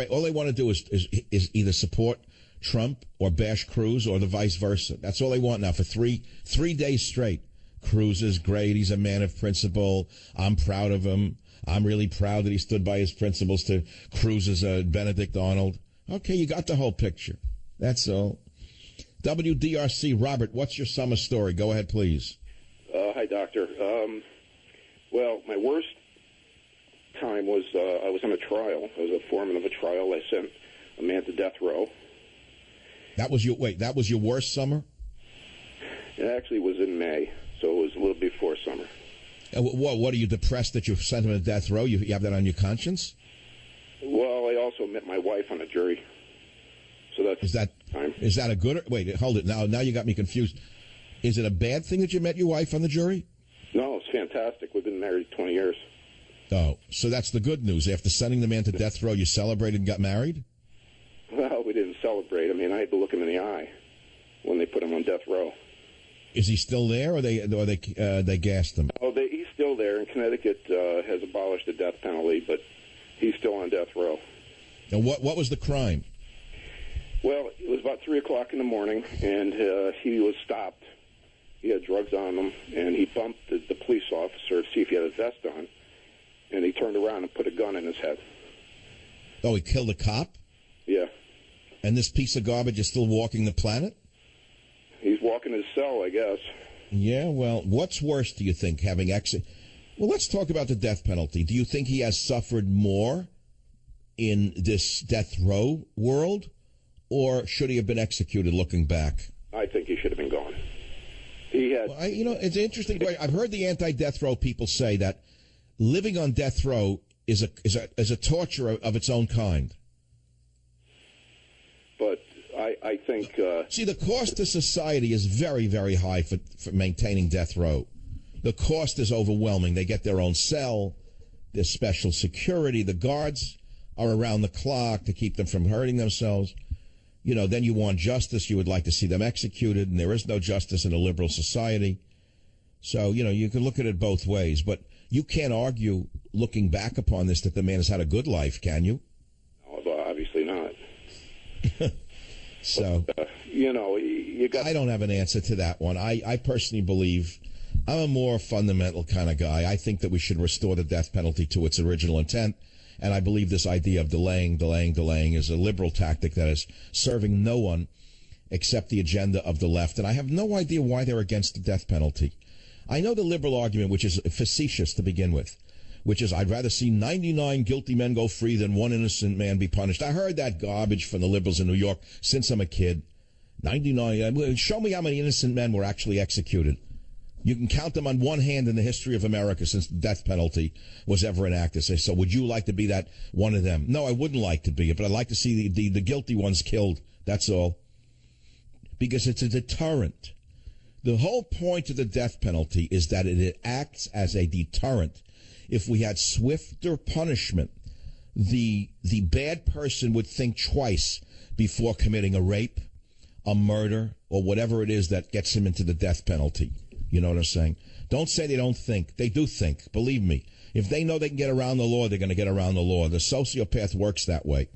All they want to do is either support Trump or bash Cruz or the vice versa. That's all they want now for three days straight. Cruz is great. He's a man of principle. I'm proud of him. I'm really proud that he stood by his principles. To Cruz is Benedict Arnold. Okay, you got the whole picture. That's all. WDRC, Robert, what's your summer story? Go ahead, please. Hi, Doctor. Well, my worst time was I was on a trial. I was a foreman of a trial. I sent a man to death row. That was your worst summer? It actually was in May, so it was a little before summer. What are you depressed that you sent him to death row? You have that on your conscience? Well, I also met my wife on a jury. So that's is that a good? Wait, hold it. Now you got me confused. Is it a bad thing that you met your wife on the jury? No, it's fantastic. We've been married 20 years. Oh, so that's the good news. After sending the man to death row, you celebrated and got married? Well, we didn't celebrate. I mean, I had to look him in the eye. when they put him on death row. Is he still there, or they gassed him? Oh, he's still there. And Connecticut has abolished the death penalty, but he's still on death row. And what was the crime? Well, it was about 3 o'clock in the morning, and he was stopped. He had drugs on him, and he bumped the police officer to see if he had a vest on, and he turned around and put a gun in his head. Oh, he killed a cop? Yeah. And this piece of garbage is still walking the planet? He's walking his cell, I guess. Yeah, well, what's worse, do you think, having Well, let's talk about the death penalty. Do you think he has suffered more in this death row world, or should he have been executed looking back? I think he should have been gone. He had... Well, it's interesting. I've heard the anti-death row people say that living on death row is a torture of its own kind. But I think... See, the cost to society is very, very high for maintaining death row. The cost is overwhelming. They get their own cell, there's special security, the guards are around the clock to keep them from hurting themselves. You know, then you want justice. You would like to see them executed, and there is no justice in a liberal society. So, you know, you can look at it both ways, but you can't argue, looking back upon this, that the man has had a good life, can you? No, obviously not. So, you know, you got... I don't have an answer to that one. I personally believe, I'm a more fundamental kind of guy. I think that we should restore the death penalty to its original intent. And I believe this idea of delaying is a liberal tactic that is serving no one except the agenda of the left. And I have no idea why they're against the death penalty. I know the liberal argument, which is facetious to begin with, which is I'd rather see 99 guilty men go free than one innocent man be punished. I heard that garbage from the liberals in New York since I'm a kid. 99. Show me how many innocent men were actually executed. You can count them on one hand in the history of America since the death penalty was ever enacted. So would you like to be that one of them? No, I wouldn't like to be it, but I'd like to see the guilty ones killed. That's all. Because it's a deterrent. The whole point of the death penalty is that it acts as a deterrent. If we had swifter punishment, the bad person would think twice before committing a rape, a murder, or whatever it is that gets him into the death penalty. You know what I'm saying? Don't say they don't think. They do think. Believe me. If they know they can get around the law, they're going to get around the law. The sociopath works that way.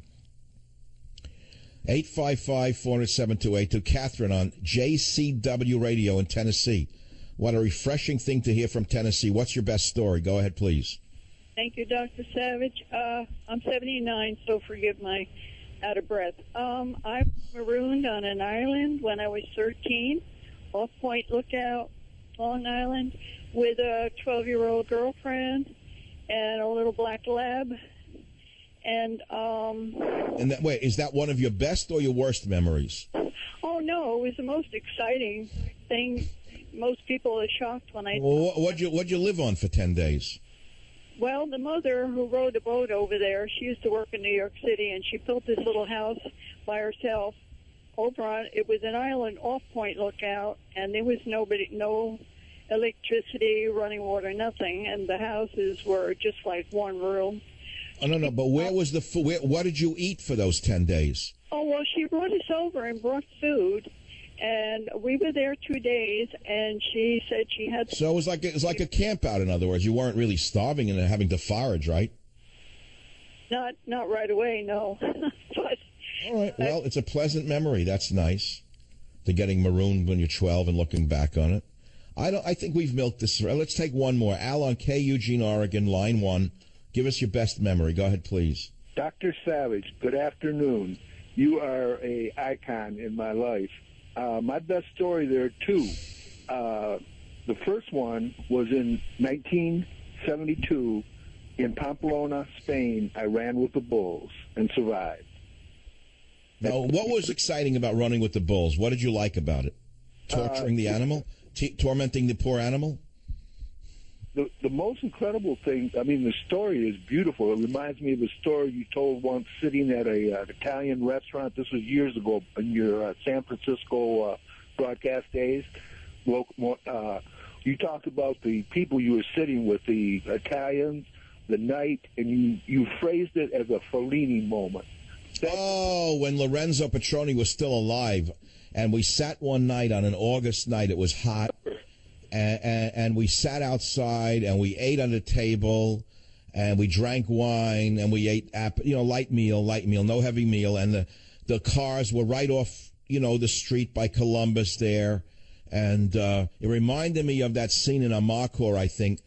855-400-7282. Catherine on JCW Radio in Tennessee. What a refreshing thing to hear from Tennessee. What's your best story? Go ahead, please. Thank you, Dr. Savage. I'm 79, so forgive my out of breath. I was marooned on an island when I was 13, off Point Lookout, Long Island, with a 12-year-old girlfriend and a little black lab. And wait, is that one of your best or your worst memories? Oh no, it was the most exciting thing. Most people are shocked when I. Well, what'd you live on for 10 days? Well, the mother who rowed the boat over there, she used to work in New York City, and she built this little house by herself. Over on, it was an island off Point Lookout, and there was no electricity, running water, nothing, and the houses were just like one room. Oh, no, but where was the food? What did you eat for those 10 days? Oh, well, she brought us over and brought food, and we were there 2 days, and she said she had... So it was like a camp out, in other words. You weren't really starving and having to forage, right? Not right away, no. But... All right. Well, it's a pleasant memory. That's nice. To getting marooned when you're 12 and looking back on it. I think we've milked this. Let's take one more. Al on K, Eugene, Oregon, line 1. Give us your best memory. Go ahead, please. Dr. Savage, good afternoon. You are an icon in my life. My best story there, too. The first one was in 1972 in Pamplona, Spain. I ran with the bulls and survived. Now, what was exciting about running with the bulls? What did you like about it? Torturing the animal? Tormenting the poor animal? The most incredible thing, I mean, the story is beautiful. It reminds me of a story you told once sitting at an Italian restaurant. This was years ago in your San Francisco broadcast days. You talked about the people you were sitting with, the Italians, the night, and you phrased it as a Fellini moment. Oh, when Lorenzo Petroni was still alive. And we sat one night on an August night. It was hot. And we sat outside and we ate on the table and we drank wine and we ate, light meal, no heavy meal. And the cars were right off, the street by Columbus there. And it reminded me of that scene in Amarcord, I think,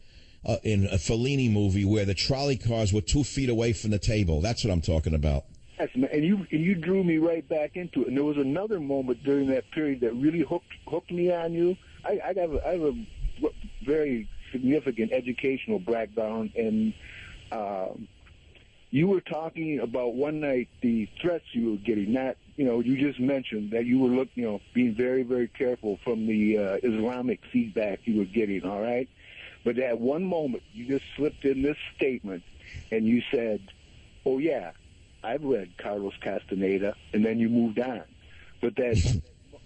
in a Fellini movie where the trolley cars were 2 feet away from the table. That's what I'm talking about. Yes, and you drew me right back into it. And there was another moment during that period that really hooked me on you. I have a very significant educational background, and you were talking about one night the threats you were getting. Not, you just mentioned that you were being very, very careful from the Islamic feedback you were getting. All right, but at one moment you just slipped in this statement, and you said, "Oh yeah, I've read Carlos Castaneda," and then you moved on. But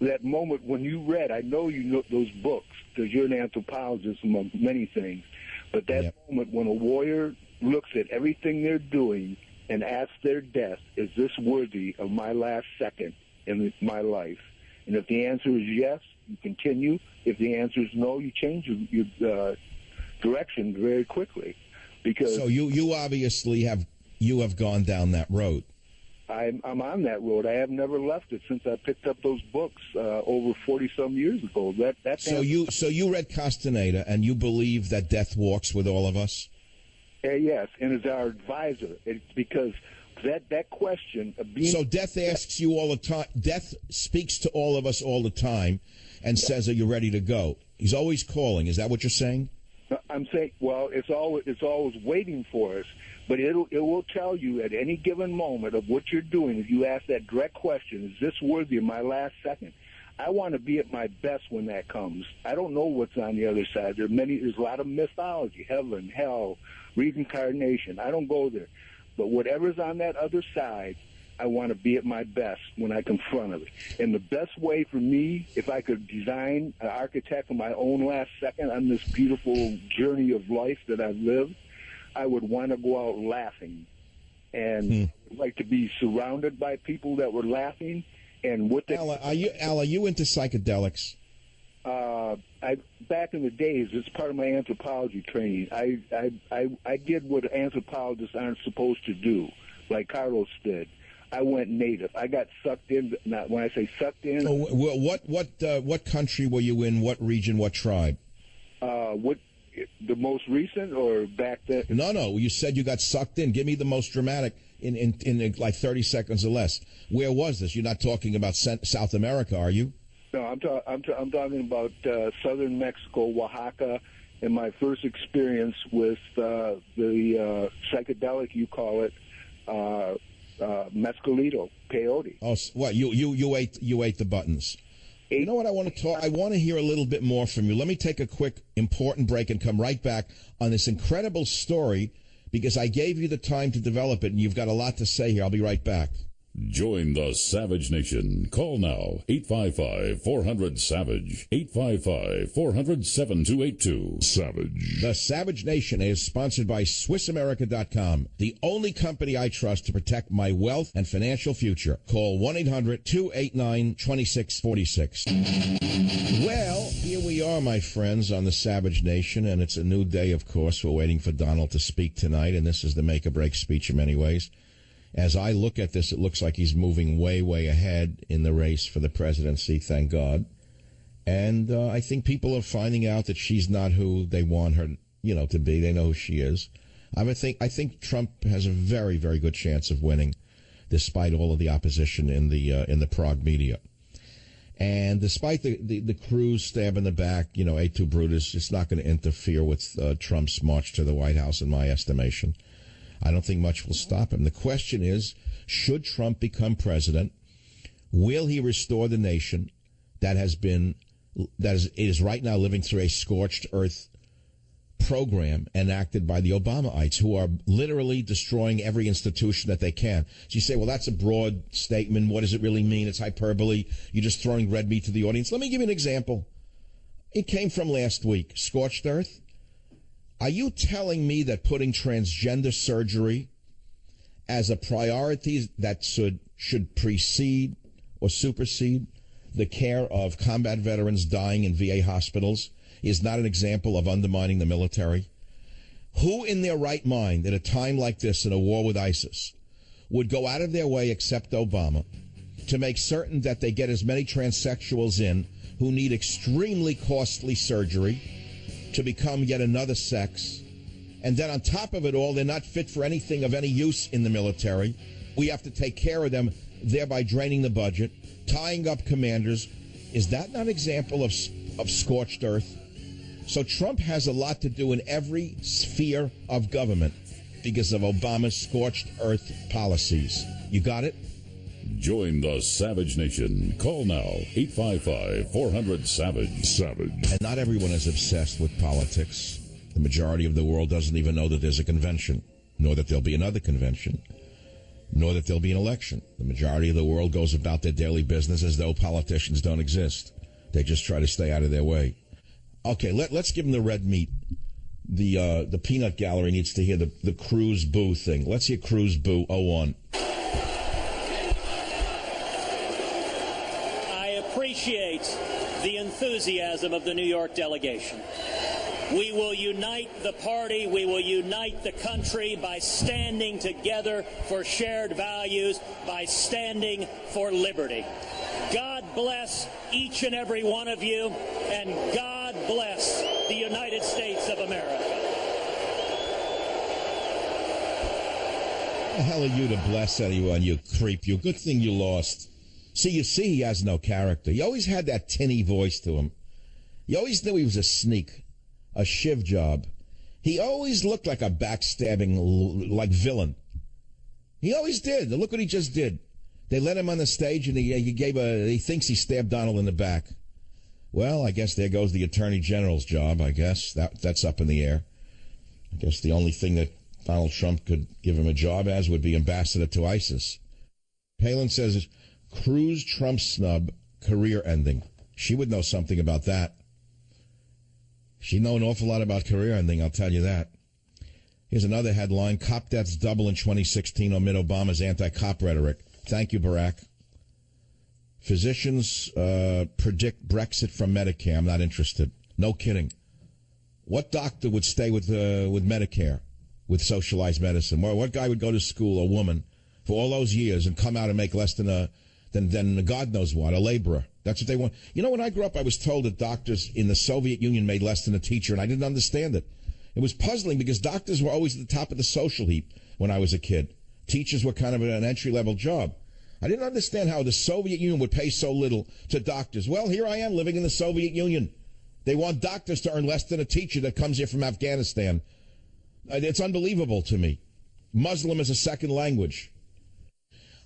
that moment when you read, I know you know those books because you're an anthropologist among many things, but that moment when a warrior looks at everything they're doing and asks their death, is this worthy of my last second in my life? And if the answer is yes, you continue. If the answer is no, you change your direction very quickly. Because so you obviously have gone down that road. I'm on that road. I have never left it since I picked up those books over 40-some years ago. So you read Castaneda, and you believe that death walks with all of us? Yes, and is our advisor. Because that question of being... So death asks you all the time. Death speaks to all of us all the time and says, "Are you ready to go?" He's always calling. Is that what you're saying? I'm saying, well, it's always waiting for us. But it will tell you at any given moment of what you're doing. If you ask that direct question, is this worthy of my last second? I want to be at my best when that comes. I don't know what's on the other side. There's a lot of mythology, heaven, hell, reincarnation. I don't go there. But whatever's on that other side, I want to be at my best when I confront it. And the best way for me, if I could design an architect of my own last second on this beautiful journey of life that I've lived, I would want to go out laughing, and like to be surrounded by people that were laughing. And what they Al, are you into psychedelics? Back in the days, it's part of my anthropology training. I did what anthropologists aren't supposed to do, like Carlos did. I went native. I got sucked in. Not when I say sucked in. Oh, what country were you in? What region? What tribe? The most recent or back then? No. You said you got sucked in. Give me the most dramatic in like 30 seconds or less. Where was this? You're not talking about South America, are you? No, I'm talking about southern Mexico, Oaxaca, and my first experience with the psychedelic, you call it, mescalito, peyote. Oh, what? You ate the buttons. You know what I want to talk? I want to hear a little bit more from you. Let me take a quick, important break and come right back on this incredible story because I gave you the time to develop it, and you've got a lot to say here. I'll be right back. Join the Savage Nation. Call now, 855-400-SAVAGE, 855-400-7282. Savage. The Savage Nation is sponsored by SwissAmerica.com, the only company I trust to protect my wealth and financial future. Call 1-800-289-2646. Well, here we are, my friends, on the Savage Nation, and it's a new day, of course. We're waiting for Donald to speak tonight, and this is the make-or-break speech in many ways. As I look at this, it looks like he's moving way, way ahead in the race for the presidency, thank God. And I think people are finding out that she's not who they want her, to be. They know who she is. I think Trump has a very, very good chance of winning, despite all of the opposition in the Prague media. And despite the Cruz stab in the back, et tu Brutus, it's not going to interfere with Trump's march to the White House, in my estimation. I don't think much will stop him. The question is, should Trump become president, will he restore the nation that is right now living through a scorched earth program enacted by the Obamaites, who are literally destroying every institution that they can? So you say, well, that's a broad statement. What does it really mean? It's hyperbole. You're just throwing red meat to the audience. Let me give you an example. It came from last week. Scorched earth. Are you telling me that putting transgender surgery as a priority that should precede or supersede the care of combat veterans dying in VA hospitals is not an example of undermining the military? Who in their right mind at a time like this in a war with ISIS would go out of their way, except Obama, to make certain that they get as many transsexuals in who need extremely costly surgery to become yet another sex? And then on top of it all, they're not fit for anything of any use in the military. We have to take care of them, thereby draining the budget, tying up commanders. Is that not an example of scorched earth? So Trump has a lot to do in every sphere of government because of Obama's scorched earth policies. You got it? Join the Savage Nation. Call now, 855-400-SAVAGE. Savage. And not everyone is obsessed with politics. The majority of the world doesn't even know that there's a convention, nor that there'll be another convention, nor that there'll be an election. The majority of the world goes about their daily business as though politicians don't exist. They just try to stay out of their way. Okay, let's give them the red meat. The peanut gallery needs to hear the Cruz boo thing. Let's hear Cruz boo 01. I appreciate the enthusiasm of the New York delegation. We will unite the party, we will unite the country by standing together for shared values, by standing for liberty. God bless each and every one of you, and God bless the United States of America. The hell are you to bless anyone, you creep? You good thing you lost. See, he has no character. He always had that tinny voice to him. You always knew he was a sneak, a shiv job. He always looked like a backstabbing, like villain. He always did. Look what he just did. They let him on the stage, and he thinks he stabbed Donald in the back. Well, I guess there goes the Attorney General's job, I guess. That's up in the air. I guess the only thing that Donald Trump could give him a job as would be ambassador to ISIS. Palin says, Cruz Trump snub, career ending. She would know something about that. She'd know an awful lot about career ending, I'll tell you that. Here's another headline. Cop deaths double in 2016 amid Obama's anti-cop rhetoric. Thank you, Barack. Physicians predict Brexit from Medicare. I'm not interested. No kidding. What doctor would stay with Medicare, with socialized medicine? What guy would go to school, a woman, for all those years and come out and make less than God knows what, a laborer? That's what they want. You know, when I grew up, I was told that doctors in the Soviet Union made less than a teacher, and I didn't understand it. It was puzzling because doctors were always at the top of the social heap when I was a kid. Teachers were kind of an entry-level job. I didn't understand how the Soviet Union would pay so little to doctors. Well, here I am living in the Soviet Union. They want doctors to earn less than a teacher that comes here from Afghanistan. It's unbelievable to me. Muslim is a second language.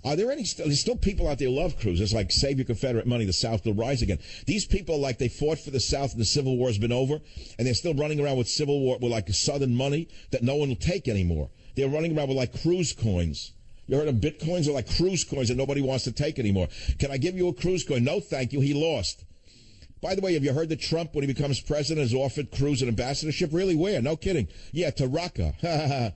Are there there's still people out there who love Cruz. It's like save your Confederate money, the South will rise again. These people, like, they fought for the South and the Civil War has been over, and they're still running around with Civil War, with like Southern money that no one will take anymore. They're running around with like Cruz coins. You heard of Bitcoins? They're like Cruz coins that nobody wants to take anymore. Can I give you a Cruz coin? No, thank you. He lost. By the way, have you heard that Trump, when he becomes president, has offered Cruz an ambassadorship? Really? Where? No kidding. Yeah, to Raqqa.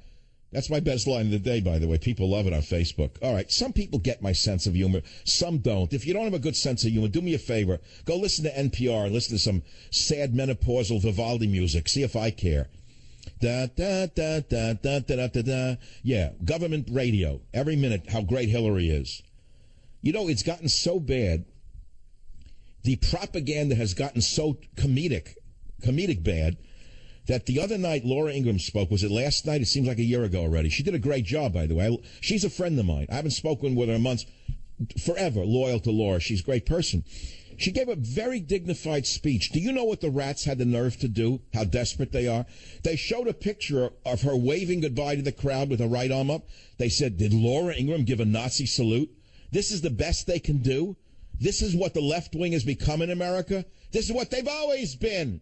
That's my best line of the day, by the way. People love it on Facebook. All right, some people get my sense of humor. Some don't. If you don't have a good sense of humor, do me a favor. Go listen to NPR and listen to some sad menopausal Vivaldi music. See if I care. Da, da, da, da, da, da, da, da. Yeah, government radio. Every minute, how great Hillary is. You know, it's gotten so bad. The propaganda has gotten so comedic bad, that the other night Laura Ingraham spoke. Was it last night? It seems like a year ago already. She did a great job, by the way. She's a friend of mine. I haven't spoken with her in months. Forever loyal to Laura. She's a great person. She gave a very dignified speech. Do you know what the rats had the nerve to do? How desperate they are? They showed a picture of her waving goodbye to the crowd with her right arm up. They said, did Laura Ingraham give a Nazi salute? This is the best they can do? This is what the left wing has become in America? This is what they've always been.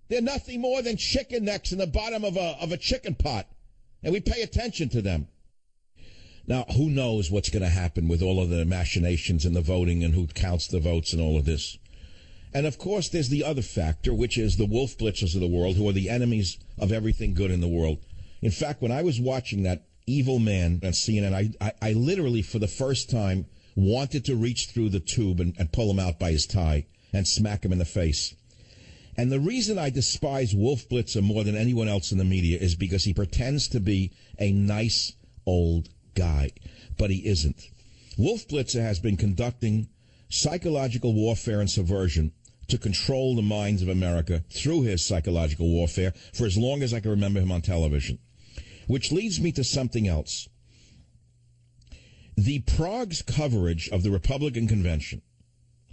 They're nothing more than chicken necks in the bottom of a chicken pot. And we pay attention to them. Now, who knows what's going to happen with all of the machinations in the voting and who counts the votes and all of this. And, of course, there's the other factor, which is the wolf blitzers of the world, who are the enemies of everything good in the world. In fact, when I was watching that evil man on CNN, I literally, for the first time, wanted to reach through the tube and pull him out by his tie and smack him in the face. And the reason I despise Wolf Blitzer more than anyone else in the media is because he pretends to be a nice old guy, but he isn't. Wolf Blitzer has been conducting psychological warfare and subversion to control the minds of America through his psychological warfare for as long as I can remember him on television. Which leads me to something else. The Prague's coverage of the Republican convention,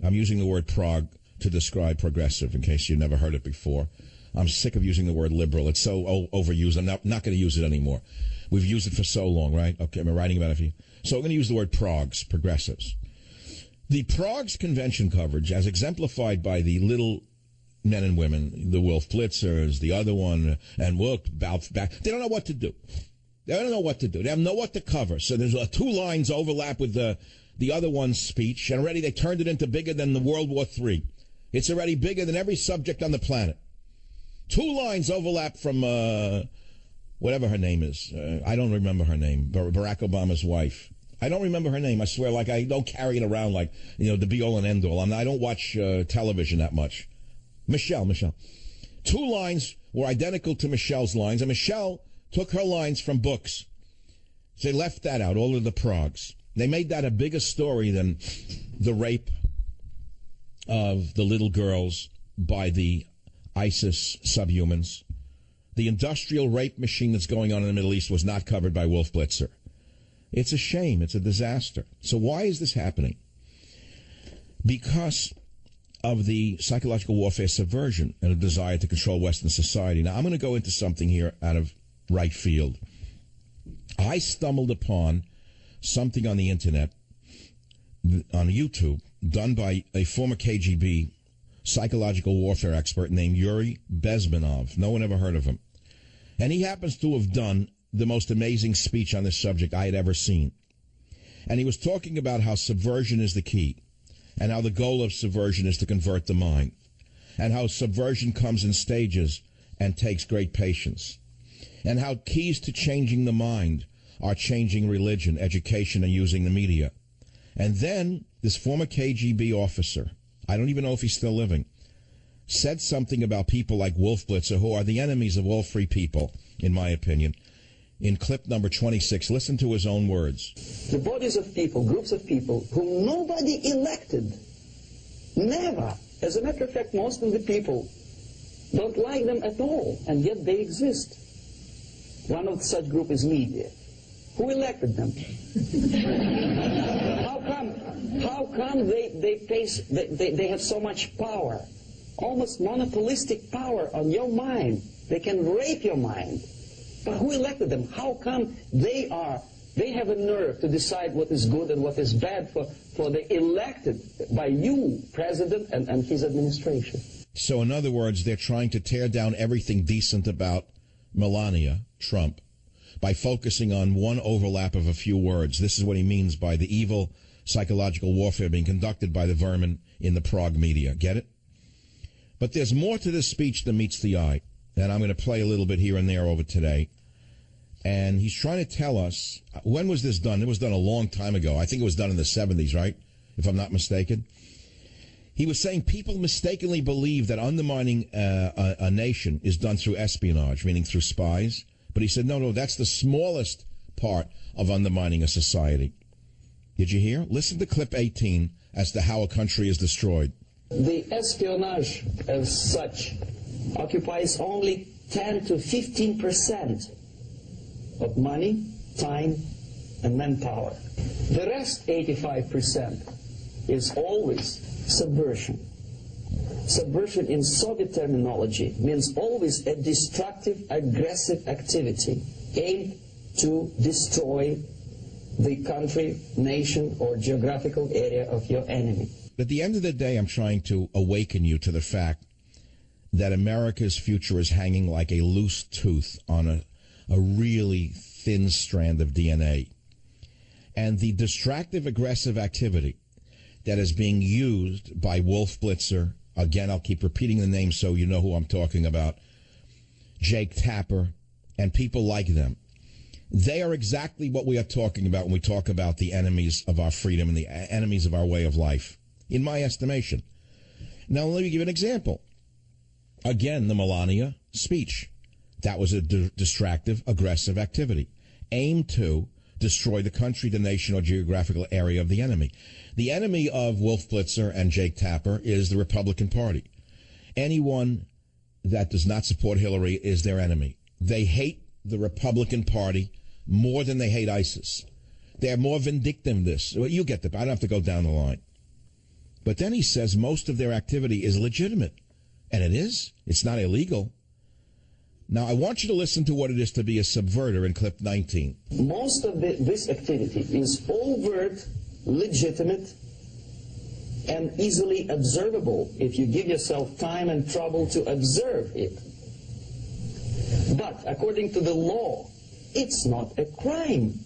I'm using the word Prague to describe progressive in case you never heard it before. I'm sick of using the word liberal. It's so overused. I'm not going to use it anymore. We've used it for so long, right? Okay, I'm writing about it for you. So I'm going to use the word Pragues, progressives. The Prague's convention coverage, as exemplified by the little men and women, the Wolf Blitzers, the other one, and Wolf bounced back. They don't know what to do. They don't know what to do. They don't know what to cover. So there's two lines overlap with the other one's speech, and already they turned it into bigger than the World War III. It's already bigger than every subject on the planet. Two lines overlap from whatever her name is. I don't remember her name. Barack Obama's wife. I don't remember her name. I swear, like I don't carry it around like, the be-all and end-all. I don't watch television that much. Michelle. Two lines were identical to Michelle's lines, and Michelle took her lines from books. They left that out, all of the Pragues. They made that a bigger story than the rape of the little girls by the ISIS subhumans. The industrial rape machine that's going on in the Middle East was not covered by Wolf Blitzer. It's a shame. It's a disaster. So why is this happening? Because of the psychological warfare subversion and a desire to control Western society. Now, I'm going to go into something here out of right field. I stumbled upon something on the internet, on YouTube, done by a former KGB psychological warfare expert named Yuri Bezmenov. No one ever heard of him. And he happens to have done the most amazing speech on this subject I had ever seen. And he was talking about how subversion is the key, and how the goal of subversion is to convert the mind, and how subversion comes in stages and takes great patience, and how keys to changing the mind are changing religion, education, and using the media. And then this former KGB officer, I don't even know if he's still living, said something about people like Wolf Blitzer, who are the enemies of all free people, in my opinion. In clip number 26, listen to his own words. The bodies of people, groups of people, whom nobody elected, never. As a matter of fact, most of the people don't like them at all, and yet they exist. One of such group is media. Who elected them? How come they have so much power? Almost monopolistic power on your mind. They can rape your mind. But who elected them? How come they have a nerve to decide what is good and what is bad for the elected by you, President, and his administration? So in other words, they're trying to tear down everything decent about Melania Trump by focusing on one overlap of a few words. This is what he means by the evil psychological warfare being conducted by the vermin in the Prague media. Get it? But there's more to this speech than meets the eye. And I'm going to play a little bit here and there over today. And he's trying to tell us, when was this done? It was done a long time ago. I think it was done in the 70s, right? If I'm not mistaken. He was saying people mistakenly believe that undermining a nation is done through espionage, meaning through spies. But he said, no, that's the smallest part of undermining a society. Did you hear? Listen to clip 18 as to how a country is destroyed. The espionage as such occupies only 10 to 15% of money, time, and manpower. The rest, 85%, is always subversion. Subversion in Soviet terminology means always a destructive, aggressive activity aimed to destroy the country, nation, or geographical area of your enemy. At the end of the day, I'm trying to awaken you to the fact that America's future is hanging like a loose tooth on a really thin strand of DNA. And the distractive, aggressive activity that is being used by Wolf Blitzer, again, I'll keep repeating the name so you know who I'm talking about, Jake Tapper, and people like them. They are exactly what we are talking about when we talk about the enemies of our freedom and the enemies of our way of life, in my estimation. Now, let me give you an example. Again, the Melania speech. That was a distractive, aggressive activity aimed to destroy the country, the nation, or geographical area of the enemy. The enemy of Wolf Blitzer and Jake Tapper is the Republican Party. Anyone that does not support Hillary is their enemy. They hate the Republican Party more than they hate ISIS. They're more vindictive than this. Well, you get the, I don't have to go down the line. But then he says most of their activity is legitimate. And it is. It's not illegal. Now, I want you to listen to what it is to be a subverter in clip 19. Most of this activity is overt, legitimate, and easily observable if you give yourself time and trouble to observe it. But according to the law, it's not a crime.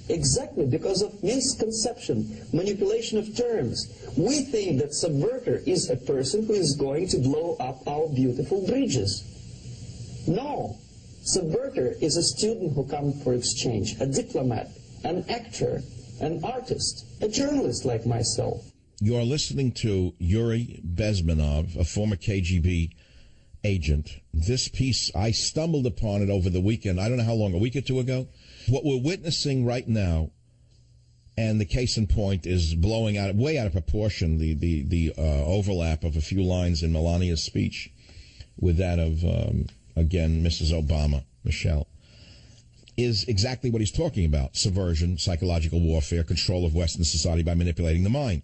Exactly because of misconception, manipulation of terms. We think that subverter is a person who is going to blow up our beautiful bridges. No. Subverter is a student who comes for exchange, a diplomat, an actor, an artist, a journalist like myself. You are listening to Yuri Bezmenov, a former KGB agent. This piece, I stumbled upon it over the weekend. I don't know how long, a week or two ago. What we're witnessing right now, and the case in point is blowing out, way out of proportion, the overlap of a few lines in Melania's speech with that of, again, Mrs. Obama, Michelle, is exactly what he's talking about. Subversion, psychological warfare, control of Western society by manipulating the mind.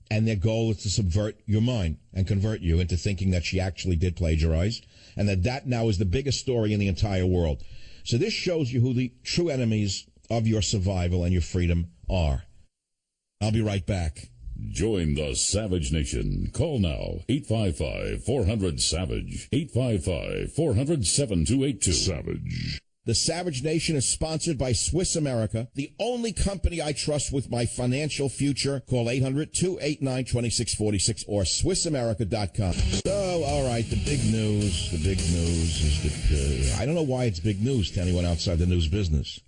And their goal is to subvert your mind and convert you into thinking that she actually did plagiarize, and that now is the biggest story in the entire world. So this shows you who the true enemies of your survival and your freedom are. I'll be right back. Join the Savage Nation. Call now, 855-400-SAVAGE, 855-400-7282. Savage. The Savage Nation is sponsored by Swiss America, the only company I trust with my financial future. Call 800-289-2646 or SwissAmerica.com. So, all right, the big news is that, I don't know why it's big news to anyone outside the news business.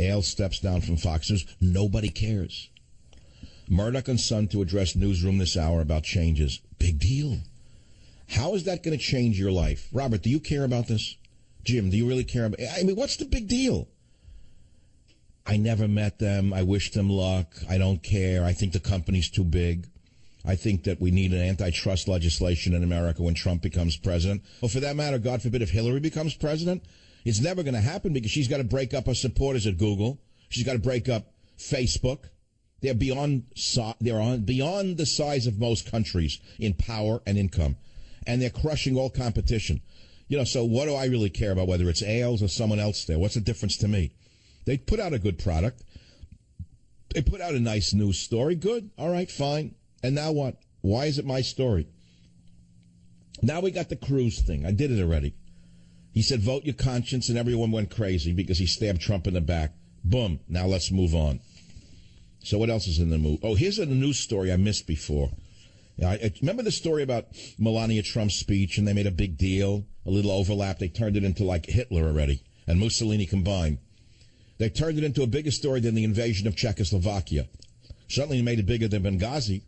Ailes steps down from Fox News. Nobody cares. Murdoch and Son to address Newsroom this hour about changes. Big deal. How is that going to change your life? Robert, do you care about this? Jim, do you really care about... I mean, what's the big deal? I never met them. I wish them luck. I don't care. I think the company's too big. I think that we need an antitrust legislation in America when Trump becomes president. Or for that matter, God forbid, if Hillary becomes president, it's never going to happen because she's got to break up her supporters at Google. She's got to break up Facebook. They're beyond the size of most countries in power and income. And they're crushing all competition. You know, so what do I really care about, whether it's Ailes or someone else there? What's the difference to me? They put out a good product. They put out a nice news story. Good. All right, fine. And now what? Why is it my story? Now we got the Cruz thing. I did it already. He said, vote your conscience, and everyone went crazy because he stabbed Trump in the back. Boom. Now let's move on. So what else is in the move? Oh, here's a news story I missed before. I remember the story about Melania Trump's speech, and they made a big deal, a little overlap. They turned it into like Hitler already and Mussolini combined. They turned it into a bigger story than the invasion of Czechoslovakia. Certainly made it bigger than Benghazi.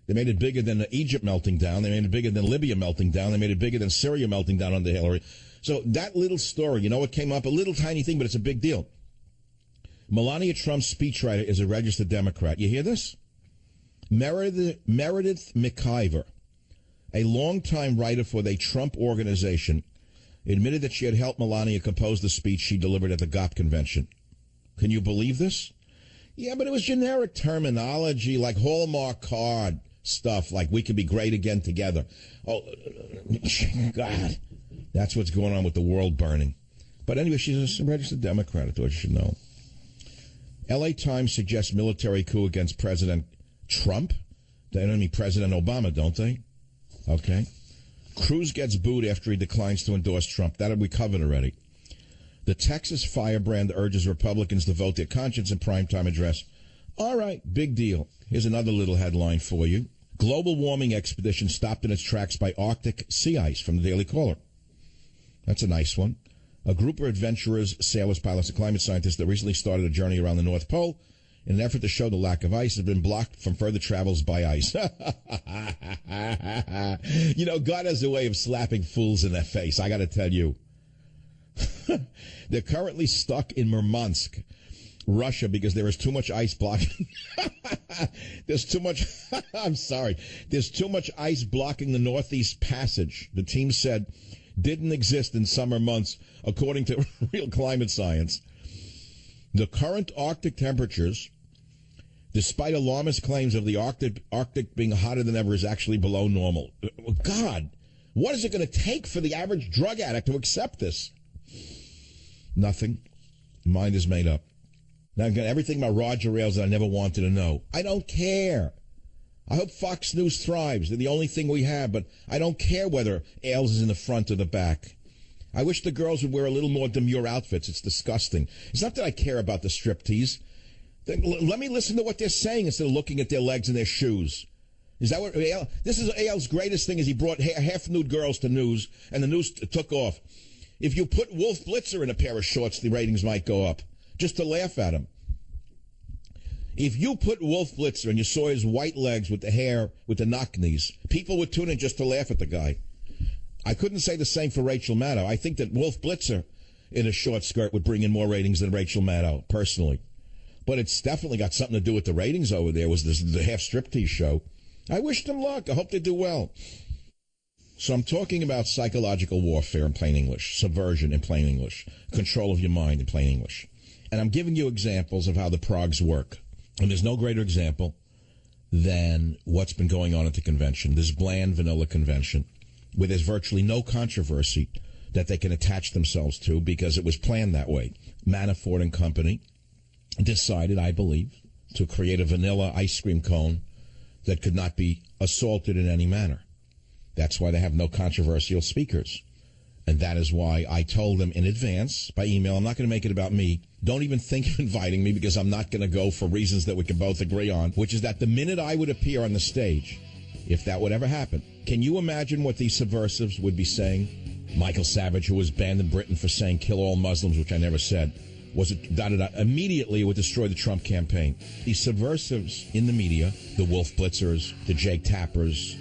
They made it bigger than Egypt melting down. They made it bigger than Libya melting down. They made it bigger than Syria melting down under Hillary. So that little story, you know, it came up, a little tiny thing, but it's a big deal. Melania Trump's speechwriter is a registered Democrat. You hear this? Meredith McIver, a longtime writer for the Trump Organization, admitted that she had helped Melania compose the speech she delivered at the GOP convention. Can you believe this? Yeah, but it was generic terminology like Hallmark card stuff, like we could be great again together. Oh, God. That's what's going on with the world burning. But anyway, she's a registered Democrat. I thought you should know. L.A. Times suggests military coup against President Trump. They don't mean President Obama, don't they? Okay. Cruz gets booed after he declines to endorse Trump. That we covered already. The Texas firebrand urges Republicans to vote their conscience in primetime address. All right, big deal. Here's another little headline for you. Global warming expedition stopped in its tracks by Arctic sea ice from the Daily Caller. That's a nice one. a group of adventurers, sailors, pilots, and climate scientists that recently started a journey around the North Pole in an effort to show the lack of ice has been blocked from further travels by ice. You know, God has a way of slapping fools in their face, I got to tell you. They're currently stuck in Murmansk, Russia, because there is too much ice blocking. There's too much, I'm sorry, there's too much ice blocking the Northeast Passage, the team said didn't exist in summer months, according to Real Climate Science. The current Arctic temperatures, despite alarmist claims of the Arctic being hotter than ever, is actually below normal. God, what is it going to take for the average drug addict to accept this? Nothing. Mind is made up. Now I've got everything about Roger Ailes that I never wanted to know. I don't care. I hope Fox News thrives. They're the only thing we have, but I don't care whether Ailes is in the front or the back. I wish the girls would wear a little more demure outfits. It's disgusting. It's not that I care about the striptease. Let me listen to what they're saying instead of looking at their legs and their shoes. Is that what this is? Ailes' greatest thing is he brought half-nude girls to news, and the news took off. If you put Wolf Blitzer in a pair of shorts, the ratings might go up, just to laugh at him. If you put Wolf Blitzer and you saw his white legs with the hair, with the knock knees, people would tune in just to laugh at the guy. I couldn't say the same for Rachel Maddow. I think that Wolf Blitzer in a short skirt would bring in more ratings than Rachel Maddow, personally. But it's definitely got something to do with the ratings over there, was the half striptease show. I wish them luck. I hope they do well. So I'm talking about psychological warfare in plain English, subversion in plain English, control of your mind in plain English. And I'm giving you examples of how the progs work. And there's no greater example than what's been going on at the convention, this bland vanilla convention, where there's virtually no controversy that they can attach themselves to because it was planned that way. Manafort and company decided, I believe, to create a vanilla ice cream cone that could not be assaulted in any manner. That's why they have no controversial speakers. And that is why I told them in advance by email, I'm not going to make it about me. Don't even think of inviting me because I'm not going to go for reasons that we can both agree on, which is that the minute I would appear on the stage, if that would ever happen, can you imagine what these subversives would be saying? Michael Savage, who was banned in Britain for saying kill all Muslims, which I never said, was it da-da-da. Immediately it would destroy the Trump campaign. These subversives in the media, the Wolf Blitzers, the Jake Tappers,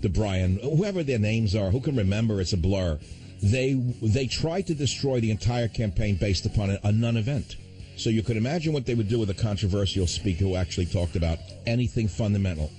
the Brian, whoever their names are, who can remember, it's a blur. They tried to destroy the entire campaign based upon a non-event. So you could imagine what they would do with a controversial speaker who actually talked about anything fundamental.